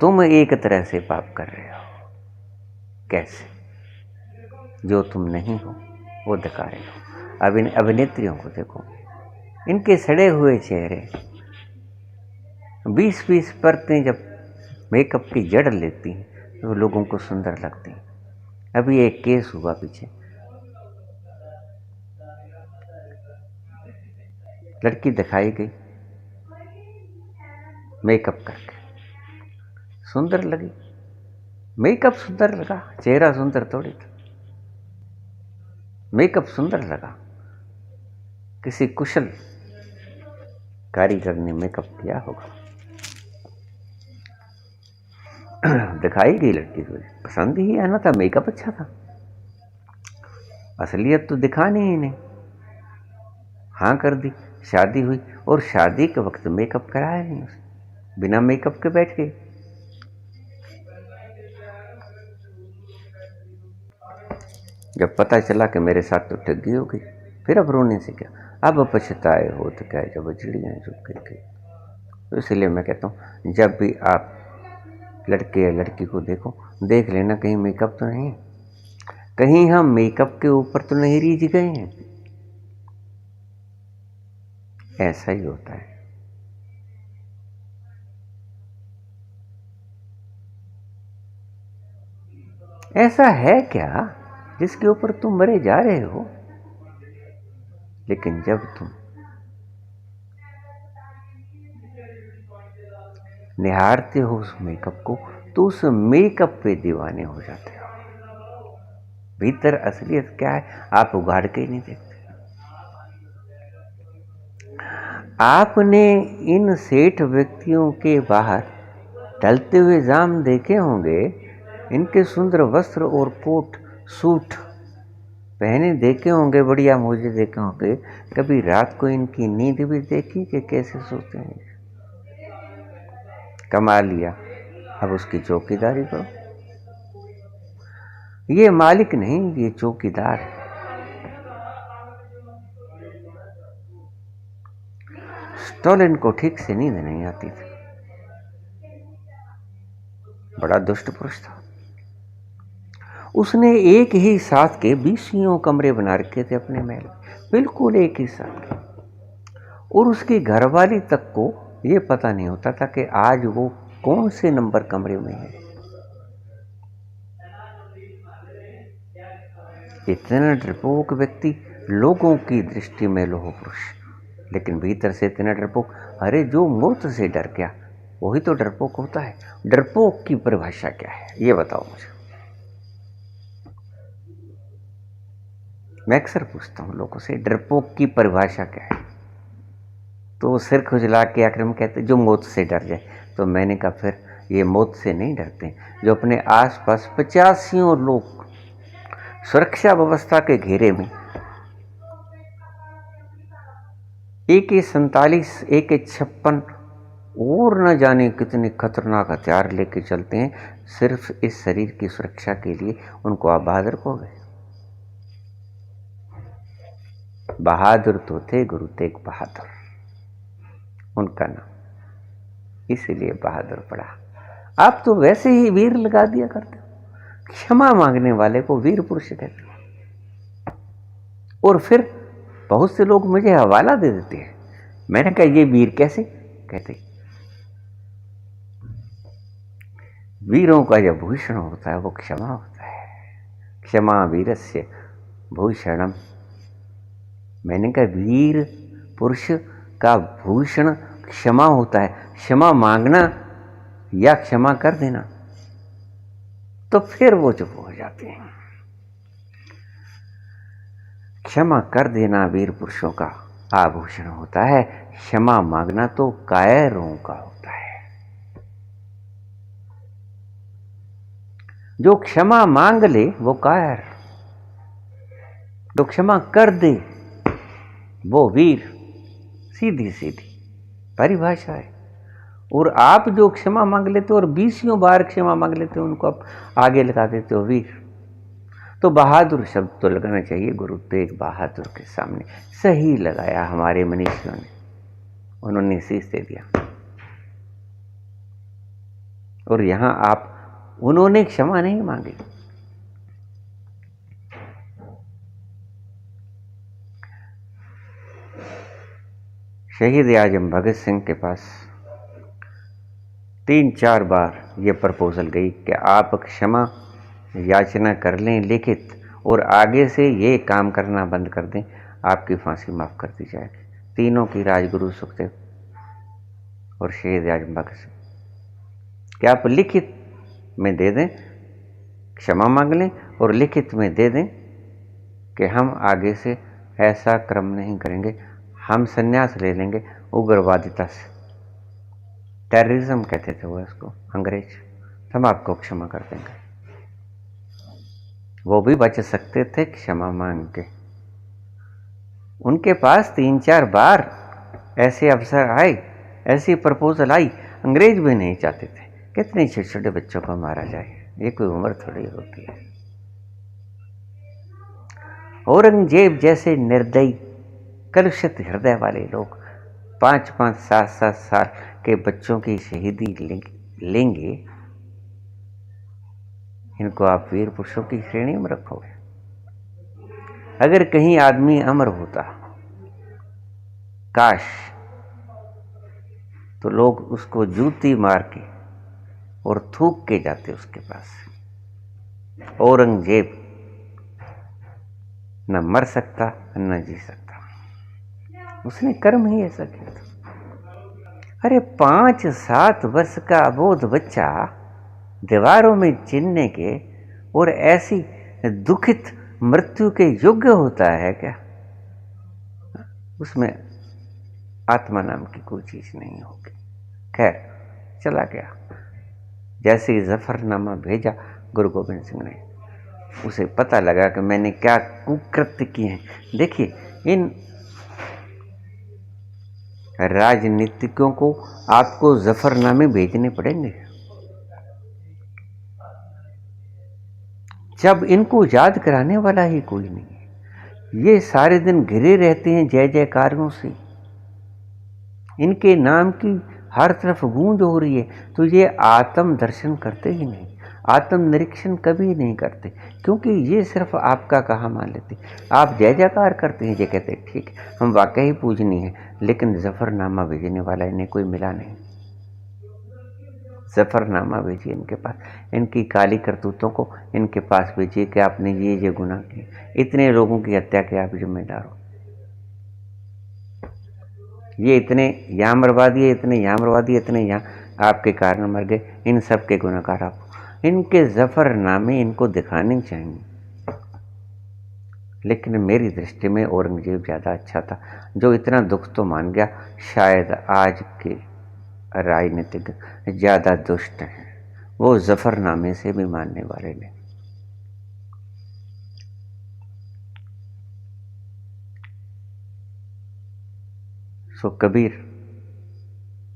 तुम एक तरह से पाप कर रहे हो। कैसे? जो तुम नहीं हो वो दिखा रहे हो। अब इन अभिनेत्रियों को देखो, इनके सड़े हुए चेहरे, 20-20 परतें जब मेकअप की जड़ लेती हैं तो लोगों को सुंदर लगती हैं। अभी एक केस हुआ पीछे, लड़की दिखाई गई मेकअप करके, सुंदर लगी, मेकअप सुंदर लगा, चेहरा सुंदर थोड़ी था, मेकअप सुंदर लगा। किसी कुशल कारीगर ने मेकअप किया होगा। दिखाई गई लड़की को, पसंद ही आना था, मेकअप अच्छा था, असलियत तो दिखानी ही नहीं। हाँ कर दी, शादी हुई और शादी के वक्त मेकअप कराया नहीं उसने, बिना मेकअप के बैठ गई। जब पता चला कि मेरे साथ तो ठगी हो गई, फिर अब रोने से क्या, अब पछताए हो तो क्या, जब चिड़ियाँ चुप कर गई। तो इसलिए मैं कहता हूँ जब भी आप लड़के या लड़की को देखो, देख लेना कहीं मेकअप तो नहीं, कहीं हम मेकअप के ऊपर तो नहीं रीझ गए हैं। ऐसा ही होता है। ऐसा है क्या जिसके ऊपर तुम मरे जा रहे हो? लेकिन जब तुम निहारते हो उस मेकअप को तो उस मेकअप पे दीवाने हो जाते हो। भीतर असलियत क्या है आप उगाड़ के ही नहीं देखते। आपने इन सेठ व्यक्तियों के बाहर ढलते हुए जाम देखे होंगे, इनके सुंदर वस्त्र और कोट सूट पहने देखे होंगे, बढ़िया मोजे देखे होंगे। कभी रात को इनकी नींद भी देखी कि कैसे सोते हैं? कमा लिया, अब उसकी चौकीदारी करो। ये मालिक नहीं, ये चौकीदार है। स्टॉलिन को ठीक से नींद नहीं आती थी, बड़ा दुष्ट पुरुष था। उसने एक ही साथ के 20 कमरे बना रखे थे अपने महल, बिल्कुल एक ही साथ के, और उसकी घरवाली तक को ये पता नहीं होता था कि आज वो कौन से नंबर कमरे में है। इतना डरपोक व्यक्ति, लोगों की दृष्टि में लोह पुरुष, लेकिन भीतर से इतना डरपोक। अरे जो मौत से डर गया वही तो डरपोक होता है। डरपोक की परिभाषा क्या है ये बताओ मुझे। मैं अक्सर पूछता हूँ लोगों से, डरपोक की परिभाषा क्या है? तो वो सिर खुजला के आखिर में कहते जो मौत से डर जाए। तो मैंने कहा फिर ये मौत से नहीं डरते जो अपने आसपास 85 लोग सुरक्षा व्यवस्था के घेरे में AK-47, AK-56 और न जाने कितने खतरनाक हथियार लेके चलते हैं, सिर्फ इस शरीर की सुरक्षा के लिए। उनको आप बहादुर कहोगे? बहादुर तो थे गुरु तेग बहादुर, उनका नाम, इसीलिए बहादुर पड़ा। आप तो वैसे ही वीर लगा दिया करते हो, क्षमा मांगने वाले को वीर पुरुष कहते हो। और फिर बहुत से लोग मुझे हवाला दे देते हैं मैंने कहा ये वीर कैसे? कहते वीरों का जो भूषण होता है वो क्षमा होता है। क्षमा वीरस्य भूषणम। मैंने कहा वीर पुरुष का भूषण क्षमा होता है। क्षमा मांगना या क्षमा कर देना, तो फिर वो चुप हो जाते हैं। क्षमा कर देना वीर पुरुषों का आभूषण होता है, क्षमा मांगना तो कायरों का होता है। जो क्षमा मांग ले वो कायर, जो क्षमा कर दे वो वीर। सीधी सीधी परिभाषा है। और आप जो क्षमा मांग लेते हो और 20 बार क्षमा मांग लेते हो, उनको आप आगे लगा देते हो वीर। तो बहादुर शब्द तो लगाना चाहिए। गुरु तेग बहादुर के सामने सही लगाया हमारे मनीषियों ने, उन्होंने शीश दे दिया। और यहां आप, उन्होंने क्षमा नहीं मांगी। शहीद आजम भगत सिंह के पास 3-4 बार यह प्रपोजल गई कि आप क्षमा याचना कर लें लिखित, और आगे से ये काम करना बंद कर दें, आपकी फांसी माफ कर दी जाएगी। तीनों की, राजगुरु सुखदेव और शहीद आजम भगत सिंह, क्या आप लिखित में दे दें, क्षमा मांग लें और लिखित में दे दें कि हम आगे से ऐसा क्रम नहीं करेंगे, हम संन्यास ले लेंगे उग्रवादिता से। टेररिज्म कहते थे वो इसको अंग्रेज। हम आपको क्षमा कर देंगे। वो भी बच सकते थे क्षमा मांग के। उनके पास 3-4 बार ऐसे अवसर आए, ऐसी प्रपोजल आई, अंग्रेज भी नहीं चाहते थे। कितने छोटे छोटे बच्चों को मारा जाए, ये कोई उम्र थोड़ी होती है। औरंगजेब जैसे निर्दयी कलुषित हृदय वाले लोग 5-5, 7-7 साल के बच्चों की शहीदी लेंगे, इनको आप वीर पुरुषों की श्रेणी में रखोगे? अगर कहीं आदमी अमर होता, काश, तो लोग उसको जूती मार के और थूक के जाते उसके पास। औरंगजेब न मर सकता न जी सकता, उसने कर्म ही ऐसा किया था। अरे 5-7 वर्ष का अबोध बच्चा दीवारों में चिन्हने के और ऐसी दुखित मृत्यु के योग्य होता है क्या? उसमें आत्मा नाम की कोई चीज नहीं होगी। खैर, चला गया। जैसे ही जफरनामा भेजा गुरु गोविंद सिंह ने, उसे पता लगा कि मैंने क्या कुकृत्य किए हैं। देखिए, इन राजनीतिकों को आपको जफरनामे भेजने पड़ेंगे। जब इनको याद कराने वाला ही कोई नहीं है, ये सारे दिन घिरे रहते हैं जय जयकारों से, इनके नाम की हर तरफ गूंज हो रही है, तो ये आत्म दर्शन करते ही नहीं, आत्म निरीक्षण कभी नहीं करते, क्योंकि ये सिर्फ आपका कहा मान लेते। आप जय जयकार करते हैं, ये कहते हैं ठीक है, हम वाकई पूजनीय हैं, लेकिन जफरनामा भेजने वाला इन्हें कोई मिला नहीं। जफरनामा भेजिए इनके पास, इनकी काली करतूतों को इनके पास भेजिए कि आपने ये गुनाह किए, इतने लोगों की हत्या के आप जिम्मेदार हो, ये इतने यहाँ मरवा दिए, इतने यहाँ मरवा दिए, इतने यहाँ आपके कारण मर गए, इन सब के गुनहगार आप। इनके जफरनामे इनको दिखाने चाहिए। लेकिन मेरी दृष्टि में औरंगजेब ज़्यादा अच्छा था, जो इतना दुख तो मान गया। शायद आज के राजनीतिक ज़्यादा दुष्ट हैं, वो जफरनामे से भी मानने वाले नहीं। सो कबीर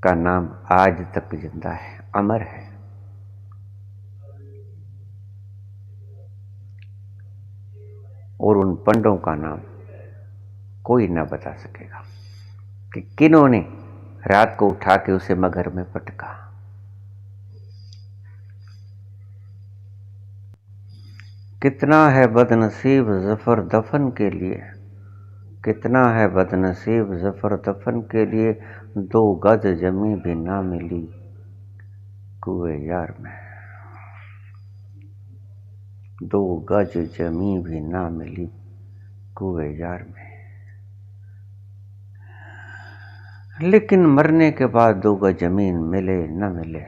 का नाम आज तक जिंदा है, अमर है। और उन पंडों का नाम कोई ना बता सकेगा कि किन्होंने रात को उठा के उसे मगर में पटका। कितना है बदनसीब जफर दफन के लिए, कितना है बदनसीब जफर दफन के लिए 2 गज जमी भी ना मिली कुए यार में। 2 गज जमी भी ना मिली कुए यार में। लेकिन मरने के बाद 2 गज जमीन मिले न मिले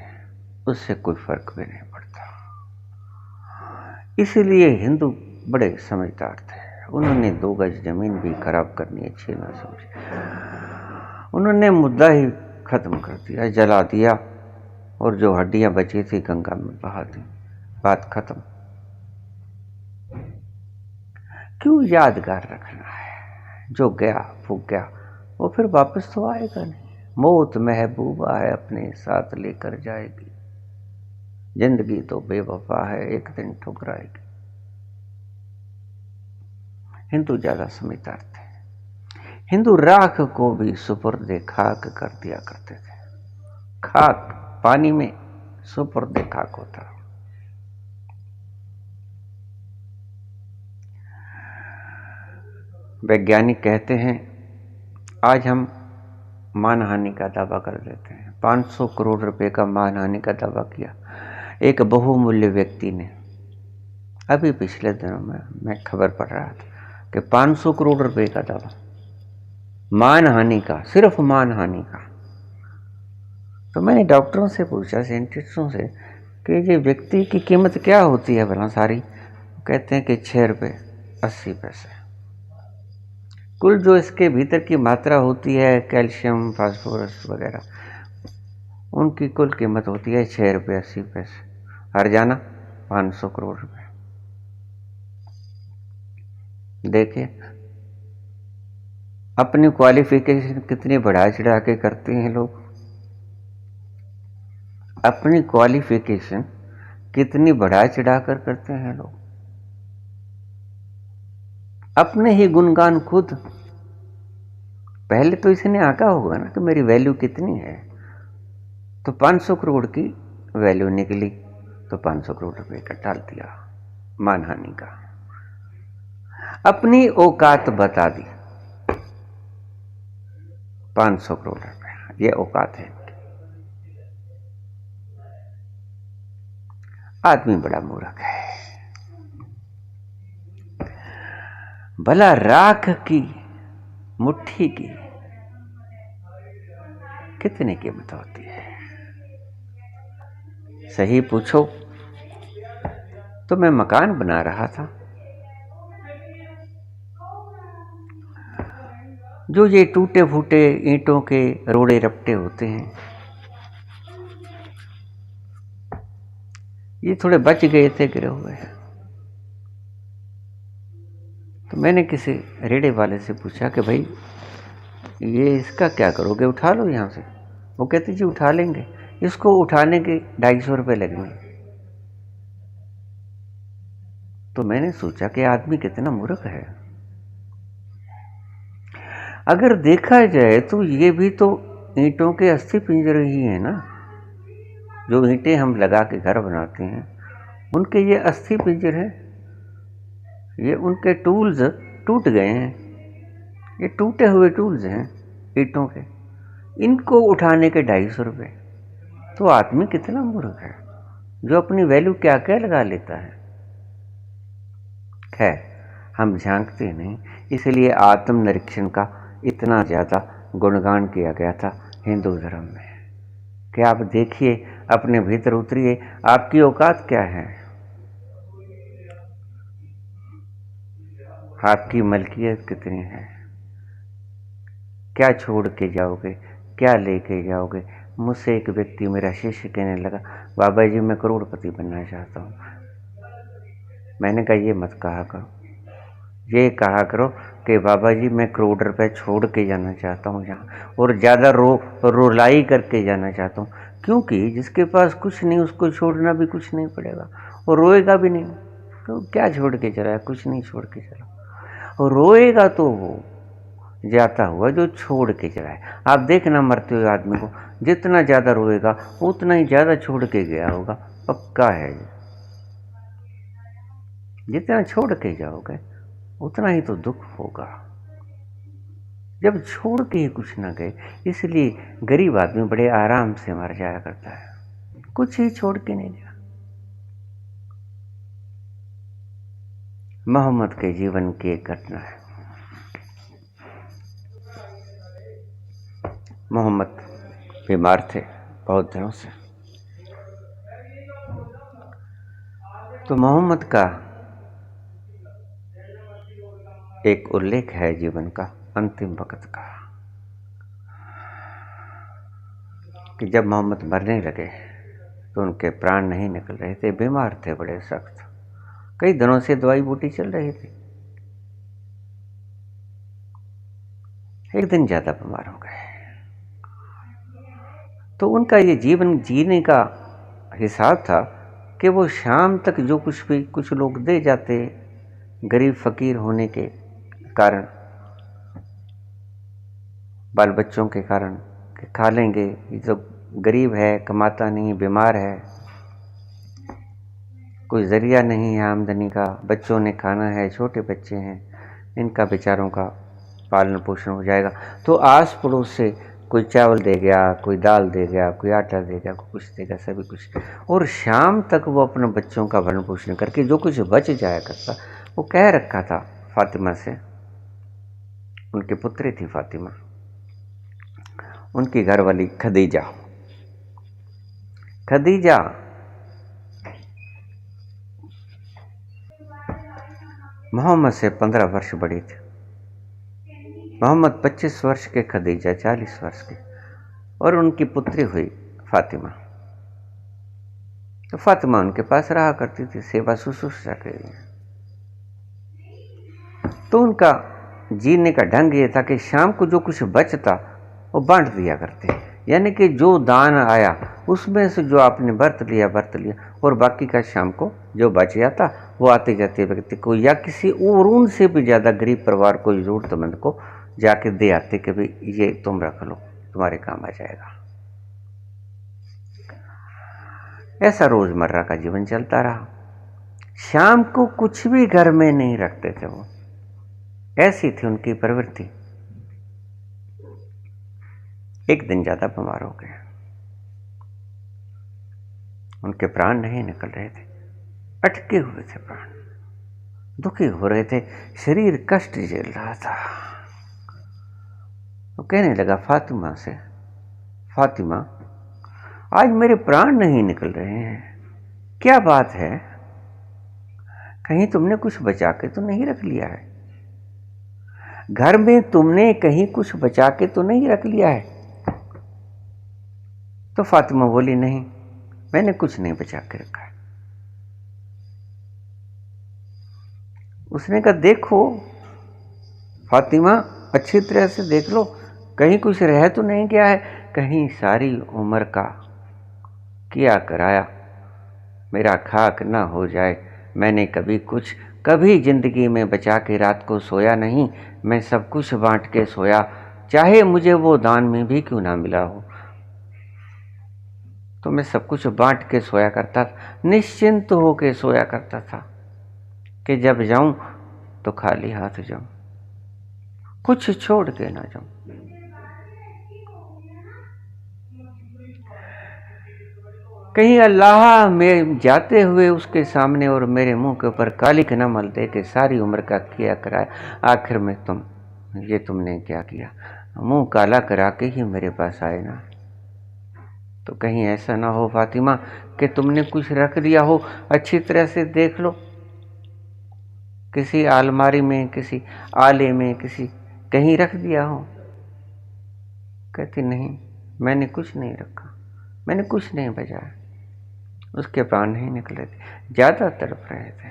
उससे कोई फर्क भी नहीं पड़ता। इसीलिए हिंदू बड़े समझदार थे, उन्होंने 2 गज जमीन भी खराब करनी अच्छी ना समझी। उन्होंने मुद्दा ही खत्म कर दिया, जला दिया और जो हड्डियां बची थी गंगा में बहा दी, बात खत्म। क्यों यादगार रखना है? जो गया वो गया, वो फिर वापस तो आएगा नहीं। मौत महबूबा है अपने साथ लेकर जाएगी, जिंदगी तो बेवफा है एक दिन ठुकराएगी। हिंदू ज्यादा समझदार थे। हिंदू राख को भी सुपुर्दे खाक कर दिया करते थे। खाक पानी में सुपुर्दे खाक होता। वैज्ञानिक कहते हैं आज हम मानहानि का दावा कर देते हैं। 500 करोड़ रुपए का मानहानि का दावा किया एक बहुमूल्य व्यक्ति ने। अभी पिछले दिनों में मैं खबर पढ़ रहा था कि 500 करोड़ रुपए का दावा मानहानि का, सिर्फ मानहानि का। तो मैंने डॉक्टरों से पूछा, साइंटिस्टों से, कि ये व्यक्ति की कीमत क्या होती है भला सारी? कहते हैं कि 6 रुपये 80 पैसे। कुल जो इसके भीतर की मात्रा होती है, कैल्शियम, फास्फोरस वगैरह, उनकी कुल कीमत होती है 6 रुपये 80 पैसे। हर्जाना 500 करोड़ रुपए। देखिए अपनी क्वालिफिकेशन कितनी बढ़ा चढ़ा के करते हैं लोग। अपनी क्वालिफिकेशन कितनी बढ़ा चढ़ा कर करते हैं लोग। अपने ही गुणगान खुद। पहले तो इसने आंका होगा ना कि मेरी वैल्यू कितनी है, तो 500 करोड़ की वैल्यू निकली, तो 500 करोड़ रुपए का डाल दिया मानहानि का। अपनी औकात बता दी, 500 करोड़ रुपए ये औकात है। आदमी बड़ा मूर्ख है। भला राख की मुट्ठी की कितनी कीमत होती है? सही पूछो तो मैं मकान बना रहा था, जो ये टूटे फूटे ईंटों के रोड़े रपटे होते हैं, ये थोड़े बच गए थे गिरे हुए। तो मैंने किसी रेड़े वाले से पूछा कि भाई ये इसका क्या करोगे, उठा लो यहाँ से। वो कहते जी उठा लेंगे, इसको उठाने के 250 रुपये लगेंगे। तो मैंने सोचा कि आदमी कितना मूर्ख है। अगर देखा जाए तो ये भी तो ईंटों के अस्थि पिंजरे ही है ना। जो ईंटें हम लगा के घर बनाते हैं उनके ये अस्थि पिंजर है। ये उनके टूल्स टूट गए हैं, ये टूटे हुए टूल्स हैं ईंटों के, इनको उठाने के 250 रुपये। तो आदमी कितना मूर्ख है जो अपनी वैल्यू क्या क्या लगा लेता है। खैर हम झांकते नहीं, इसलिए आत्मनिरीक्षण का इतना ज़्यादा गुणगान किया गया था हिंदू धर्म में कि आप देखिए, अपने भीतर उतरिए, आपकी औकात क्या है, आपकी मलकियत कितनी है, क्या छोड़ के जाओगे, क्या लेके जाओगे। मुझसे एक व्यक्ति, मेरा शिष्य, कहने लगा बाबा जी मैं करोड़पति बनना चाहता हूँ। मैंने कहा ये मत कहा करो, ये कहा करो कि बाबा जी मैं करोड़ रुपए छोड़ के जाना चाहता हूँ यहाँ, और ज़्यादा रोलाई करके जाना चाहता हूँ। क्योंकि जिसके पास कुछ नहीं उसको छोड़ना भी कुछ नहीं पड़ेगा, और रोएगा भी नहीं। तो क्या छोड़ के चला है? कुछ नहीं छोड़ के चला। और रोएगा तो वो जाता हुआ जो छोड़ के चला है। आप देखना मरते हुए आदमी को, जितना ज़्यादा रोएगा उतना ही ज़्यादा छोड़ के गया होगा, पक्का है। जितना छोड़ के जाओगे उतना ही तो दुख होगा। जब छोड़ के ही कुछ ना गए, इसलिए गरीब आदमी बड़े आराम से मर जाया करता है, कुछ ही छोड़ के नहीं गया। मोहम्मद के जीवन की एक घटना है। मोहम्मद बीमार थे बहुत दिनों से। तो मोहम्मद का एक उल्लेख है जीवन का अंतिम वक्त का कि जब मोहम्मद मरने लगे तो उनके प्राण नहीं निकल रहे थे, बीमार थे बड़े सख्त, कई दिनों से दवाई बूटी चल रही थी। एक दिन ज्यादा बीमार हो गए। तो उनका ये जीवन जीने का हिसाब था कि वो शाम तक जो कुछ भी कुछ लोग दे जाते, गरीब फकीर होने के कारण, बाल बच्चों के कारण, कि खा लेंगे, ये तो गरीब है, कमाता नहीं, बीमार है, कोई जरिया नहीं है आमदनी का, बच्चों ने खाना है, छोटे बच्चे हैं, इनका बेचारों का पालन पोषण हो जाएगा। तो आस पड़ोस से कोई चावल दे गया, कोई दाल दे गया, कोई आटा दे गया, कोई कुछ देगा, सभी कुछ। और शाम तक वो अपने बच्चों का भरण पोषण करके जो कुछ बच जाया करता, वो कह रखा था फातिमा से, उनकी पुत्री थी फातिमा, उनकी घरवाली खदीजा। खदीजा मोहम्मद से 15 वर्ष बड़ी थी। मोहम्मद 25 वर्ष के, खदीजा 40 वर्ष की, और उनकी पुत्री हुई फातिमा। तो फातिमा उनके पास रहा करती थी, सेवा शुश्रूषा के लिए। तो उनका जीने का ढंग ये था कि शाम को जो कुछ बचता वो बांट दिया करते, यानी कि जो दान आया उसमें से जो आपने बरत लिया, और बाकी का शाम को जो बच जाता वो आते जाते व्यक्ति को या किसी और उनसे भी ज़्यादा गरीब परिवार को, जरूरतमंद को जाके दे आते कि भाई ये तुम रख लो, तुम्हारे काम आ जाएगा। ऐसा रोजमर्रा का जीवन चलता रहा। शाम को कुछ भी घर में नहीं रखते थे वो, ऐसी थी उनकी प्रवृत्ति। एक दिन ज्यादा बीमार हो गए, उनके प्राण नहीं निकल रहे थे, अटके हुए थे प्राण, दुखी हो रहे थे, शरीर कष्ट झेल रहा था। वो कहने लगा फातिमा से, फातिमा आज मेरे प्राण नहीं निकल रहे हैं, क्या बात है? कहीं तुमने कुछ बचा के तो नहीं रख लिया है? घर में तुमने कहीं कुछ बचा के तो नहीं रख लिया है? तो फातिमा बोली, नहीं, मैंने कुछ नहीं बचा के रखा है। उसने कहा, देखो फातिमा, अच्छी तरह से देख लो, कहीं कुछ रह तो नहीं गया है? कहीं सारी उम्र का किया कराया मेरा खाक ना हो जाए। मैंने कभी जिंदगी में बचा के रात को सोया नहीं, मैं सब कुछ बांट के सोया, चाहे मुझे वो दान में भी क्यों ना मिला हो, तो मैं सब कुछ बांट के सोया करता था, निश्चिंत होके सोया करता था कि जब जाऊं तो खाली हाथ जाऊं, कुछ छोड़ के ना जाऊं। कहीं अल्लाह में जाते हुए उसके सामने और मेरे मुंह के ऊपर कालिक न मल दे कि सारी उम्र का किया कराया, आखिर में तुमने क्या किया, मुंह काला करा के ही मेरे पास आए ना। तो कहीं ऐसा ना हो फातिमा कि तुमने कुछ रख दिया हो, अच्छी तरह से देख लो, किसी अलमारी में, किसी आले में, किसी कहीं रख दिया हो। कहती, नहीं, मैंने कुछ नहीं रखा, मैंने कुछ नहीं बचाया। उसके प्राण नहीं निकल रहे थे, ज्यादा तड़प रहे थे।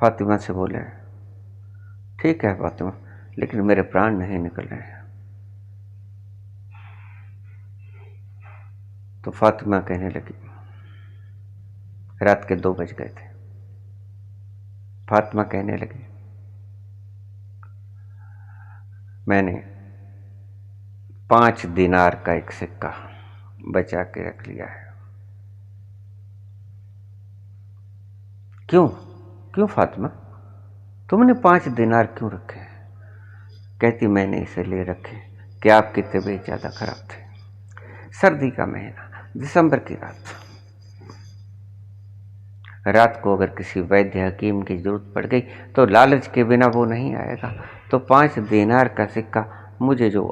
फातिमा से बोले, ठीक है फातिमा, लेकिन मेरे प्राण नहीं निकल रहे हैं। तो फातिमा कहने लगी, रात के 2 बज गए थे। फातिमा कहने लगी, मैंने 5 दिनार का एक सिक्का बचा के रख लिया है। क्यों फातिमा, तुमने 5 दिनार क्यों रखे? कहती मैंने इसलिए रखे कि आपकी तबीयत ज़्यादा खराब थी। सर्दी का महीना, दिसंबर की रात को अगर किसी वैद्य हकीम की जरूरत पड़ गई तो लालच के बिना वो नहीं आएगा। तो 5 दिनार का सिक्का मुझे जो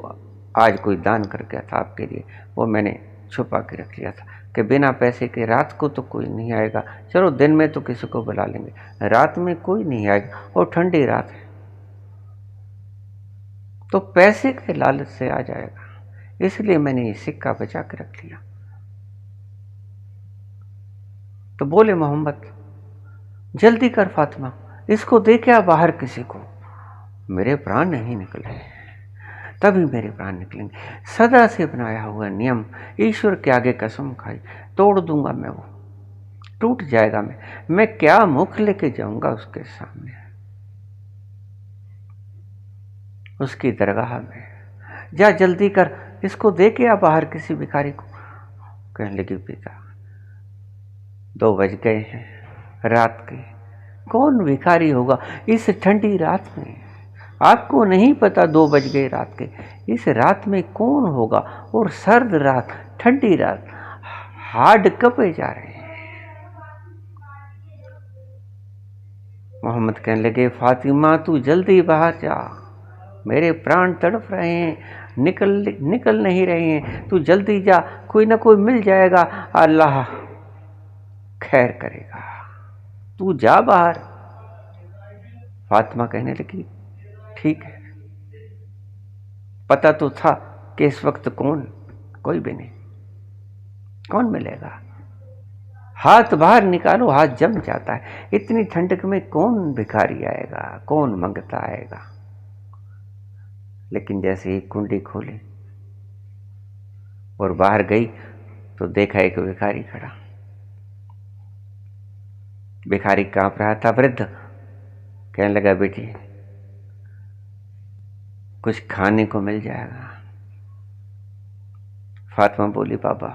आज कोई दान कर गया था आपके लिए, वो मैंने छुपा के रख लिया था कि बिना पैसे के रात को तो कोई नहीं आएगा। चलो दिन में तो किसी को बुला लेंगे, रात में कोई नहीं आएगा और ठंडी रात है तो पैसे के लालच से आ जाएगा, इसलिए मैंने ये सिक्का बचा के रख लिया। तो बोले मोहम्मद जल्दी कर फातिमा, इसको दे क्या बाहर किसी को। मेरे प्राण नहीं निकले, तभी मेरे प्राण निकलेंगे। सदा से बनाया हुआ नियम, ईश्वर के आगे कसम खाई, तोड़ दूंगा मैं, वो टूट जाएगा। मैं क्या मुख लेके जाऊंगा उसके सामने, उसकी दरगाह में। जा जल्दी कर, इसको दे के आ बाहर किसी भिखारी को। कहने लगी पिता 2 बज गए हैं रात के, कौन भिखारी होगा इस ठंडी रात में। आपको नहीं पता 2 बज गए रात के, इस रात में कौन होगा। और सर्द रात, ठंडी रात, हाड कपे जा रहे हैं। मोहम्मद कहने लगे फातिमा तू जल्दी बाहर जा, मेरे प्राण तड़प रहे हैं, निकल नहीं रहे हैं। तू जल्दी जा, कोई ना कोई मिल जाएगा, अल्लाह खैर करेगा, तू जा बाहर। फातिमा कहने लगी ठीक है। पता तो था कि इस वक्त कोई भी नहीं, कौन मिलेगा। हाथ बाहर निकालो, हाथ जम जाता है। इतनी ठंडक में कौन भिखारी आएगा, कौन मंगता आएगा। लेकिन जैसे ही कुंडी खोली और बाहर गई तो देखा एक भिखारी खड़ा। भिखारी कांप रहा था, वृद्ध। कहने लगा बेटी कुछ खाने को मिल जाएगा। फातिमा बोली बाबा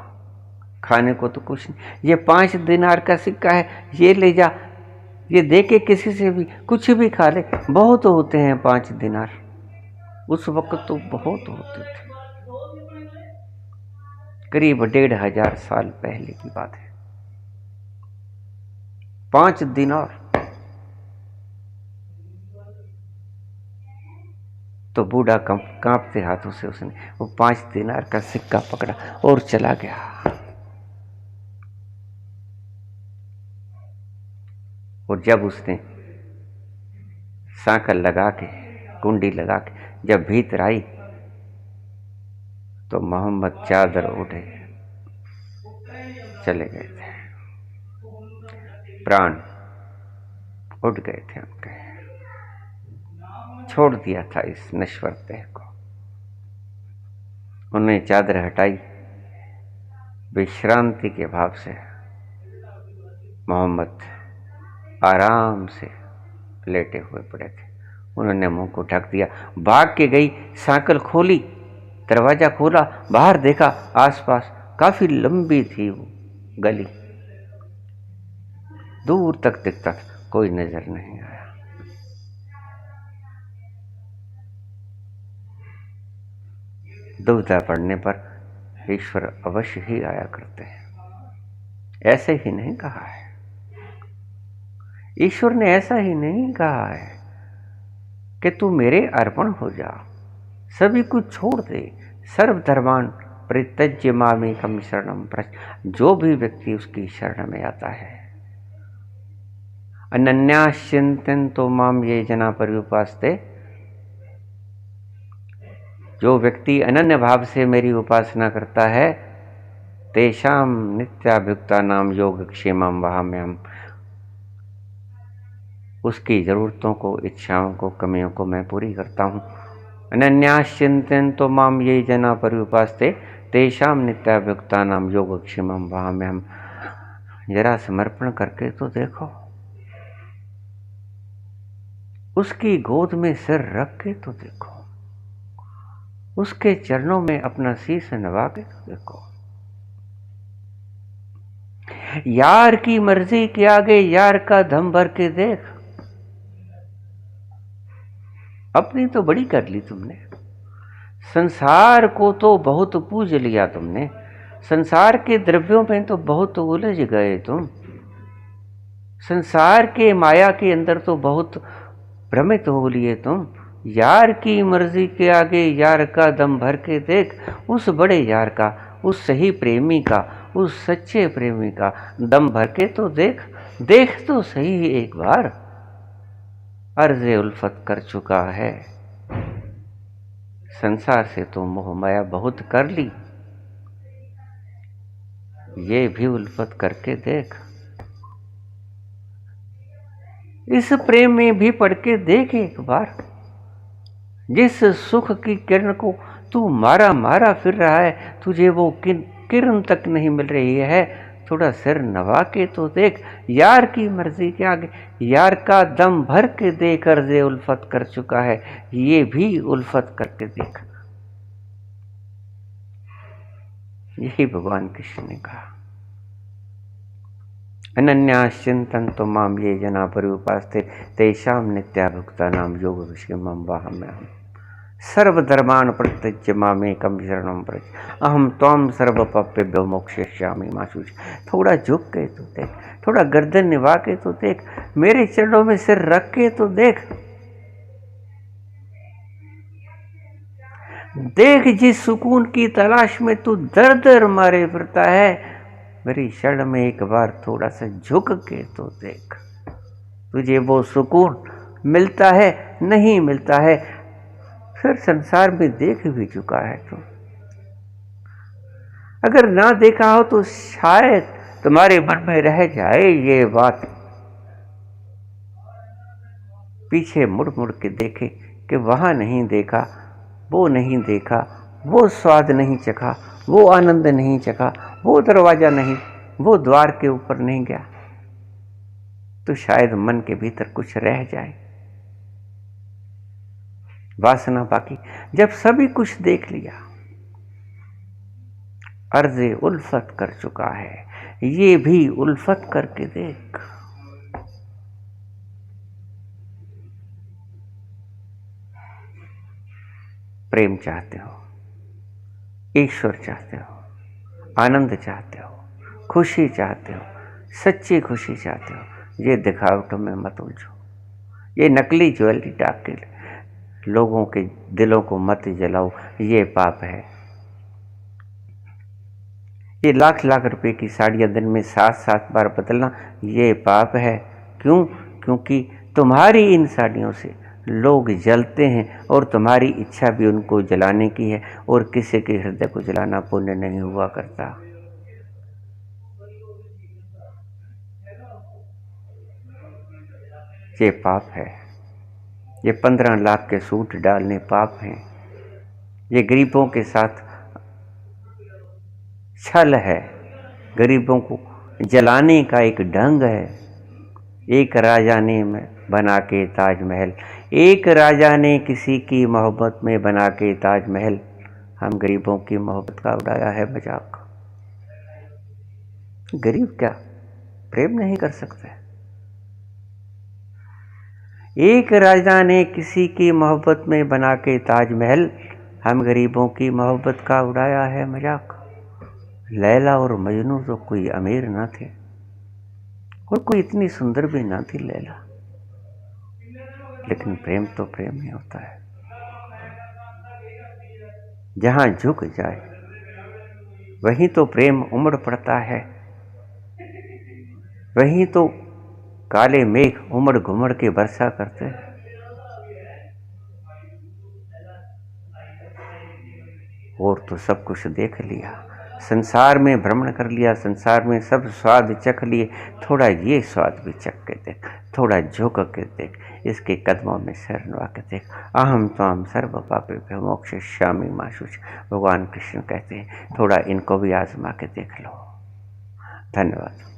खाने को तो कुछ नहीं, ये 5 दिनार का सिक्का है, ये ले जा, ये दे के किसी से भी कुछ भी खा ले। बहुत होते हैं 5 दिनार, उस वक्त तो बहुत होते थे, करीब 1500 साल पहले की बात है। 5 दिनार। तो बूढ़ा कांपते हाथों से उसने वो 5 दिनार का सिक्का पकड़ा और चला गया। और जब उसने सांकल लगा के, कुंडी लगा के जब भीतर आई तो मोहम्मद चादर उठे चले गए थे, प्राण उठ गए थे उनके, छोड़ दिया था इस नश्वर देह को। उन्होंने चादर हटाई, विश्रांति के भाव से मोहम्मद आराम से लेटे हुए पड़े थे। उन्होंने मुंह को ढक दिया, भाग के गई, सांकल खोली, दरवाजा खोला, बाहर देखा, आसपास काफी लंबी थी वो गली, दूर तक दिखता था, कोई नजर नहीं आया। दुविधा पड़ने पर ईश्वर अवश्य ही आया करते हैं, ऐसे ही नहीं कहा है। ईश्वर ने ऐसा ही नहीं कहा है कि तू मेरे अर्पण हो जा, सभी कुछ छोड़ दे, सर्वधर्मान परित्यज्य मामेकम शरणम व्रज। जो भी व्यक्ति उसकी शरण में आता है, अनन्याश्चिंतन्तो माम ये जना पर्युपास्ते, जो व्यक्ति अनन्य भाव से मेरी उपासना करता है, तेषाम नित्याभियुक्ता नाम योगक्षेमम वहाम्यहम्, उसकी जरूरतों को, इच्छाओं को, कमियों को मैं पूरी करता हूँ। अनन्याश्चिंतन्तो माम ये जना पर्युपास्ते तेषाम नित्याभियुक्ता नाम योगक्षेमम वहाम्यहम्। जरा समर्पण करके तो देखो, उसकी गोद में सिर रख के तो देखो, उसके चरणों में अपना शीश नवा के तो देखो। यार की मर्जी के आगे यार का दम भर के देख, अपनी तो बड़ी कर ली तुमने, संसार को तो बहुत पूज लिया तुमने, संसार के द्रव्यों में तो बहुत उलझ गए तुम, संसार के माया के अंदर तो बहुत भ्रमित हो लिए तुम। यार की मर्जी के आगे यार का दम भर के देख, उस बड़े यार का, उस सही प्रेमी का, उस सच्चे प्रेमी का दम भर के तो देख, देख तो सही एक बार। अर्ज़े उल्फत कर चुका है, संसार से तो मोह माया बहुत कर ली, ये भी उल्फत करके देख, इस प्रेम में भी पढ़ के देख एक बार। जिस सुख की किरण को तू मारा मारा फिर रहा है, तुझे वो किरण तक नहीं मिल रही है, थोड़ा सिर नवा के तो देख। यार की मर्जी के आगे यार का दम भर के देख, अर्ज़े उल्फत कर चुका है, ये भी उल्फत करके देख। यही भगवान कृष्ण ने कहा। अनन्याश्चिंतन तो माम ये जना पर्युपास्ते तेषाम नित्याभुक्तानां योग विषयमं वाहम्यहम्। सर्वधर्मान् परित्यज्य मामेकं शरणं व्रज, अहम त्वां सर्वपापेभ्यो मोक्षयिष्यामि मा शुचि। थोड़ा झुक के तो देख, थोड़ा गर्दन निभा के तो देख, मेरे चरणों में सिर रख के तो देख। देख जिस सुकून की तलाश में तू दर दर मारे फिरता है, मेरी शरण में एक बार थोड़ा सा झुक के तो देख, तुझे वो सुकून मिलता है नहीं मिलता है, फिर संसार में देख भी चुका है तो। अगर ना देखा हो तो शायद तुम्हारे मन में रह जाए ये बात, पीछे मुड़ मुड़ के देखे कि वहां नहीं देखा, वो नहीं देखा, वो स्वाद नहीं चखा, वो आनंद नहीं चखा, वो दरवाजा नहीं, वो द्वार के ऊपर नहीं गया, तो शायद मन के भीतर कुछ रह जाए वासना बाकी। जब सभी कुछ देख लिया, अर्ज़े उल्फत कर चुका है, ये भी उल्फत करके देख। प्रेम चाहते हो, ईश्वर चाहते हो, आनंद चाहते हो, खुशी चाहते हो, सच्ची खुशी चाहते हो, ये दिखावटों में मत उलझो, ये नकली ज्वेलरी डाल के लोगों के दिलों को मत जलाओ, ये पाप है। ये लाख लाख रुपए की साड़ियाँ दिन में 7-7 बार बदलना, ये पाप है। क्यों? क्योंकि तुम्हारी इन साड़ियों से लोग जलते हैं और तुम्हारी इच्छा भी उनको जलाने की है, और किसी के हृदय को जलाना पुण्य नहीं हुआ करता। ये पाप है। ये 15 लाख के सूट डालने पाप हैं। ये गरीबों के साथ छल है, गरीबों को जलाने का एक ढंग है। एक राजा ने बना के ताजमहल, एक राजा ने किसी की मोहब्बत में बना के ताजमहल, हम गरीबों की मोहब्बत का उड़ाया है मजाक। गरीब क्या प्रेम नहीं कर सकते? एक राजा ने किसी की मोहब्बत में बना के ताजमहल, हम गरीबों की मोहब्बत का उड़ाया है मजाक। लैला और मजनू तो कोई अमीर ना थे, और कोई इतनी सुंदर भी ना थी लैला, लेकिन प्रेम तो प्रेम ही होता है। जहां झुक जाए वहीं तो प्रेम उमड़ पड़ता है, वहीं तो काले मेघ उमड़ घुमड़ के वर्षा करते हैं। और तो सब कुछ देख लिया, संसार में भ्रमण कर लिया, संसार में सब स्वाद चख लिए, थोड़ा ये स्वाद भी चख के देख, थोड़ा झुक के देख, इसके कदमों में सिर नवा के देख। अहम त्वां सर्व पापेभ्यो मोक्षयिष्यामि मा शुचि। भगवान कृष्ण कहते हैं थोड़ा इनको भी आजमा के देख लो। धन्यवाद।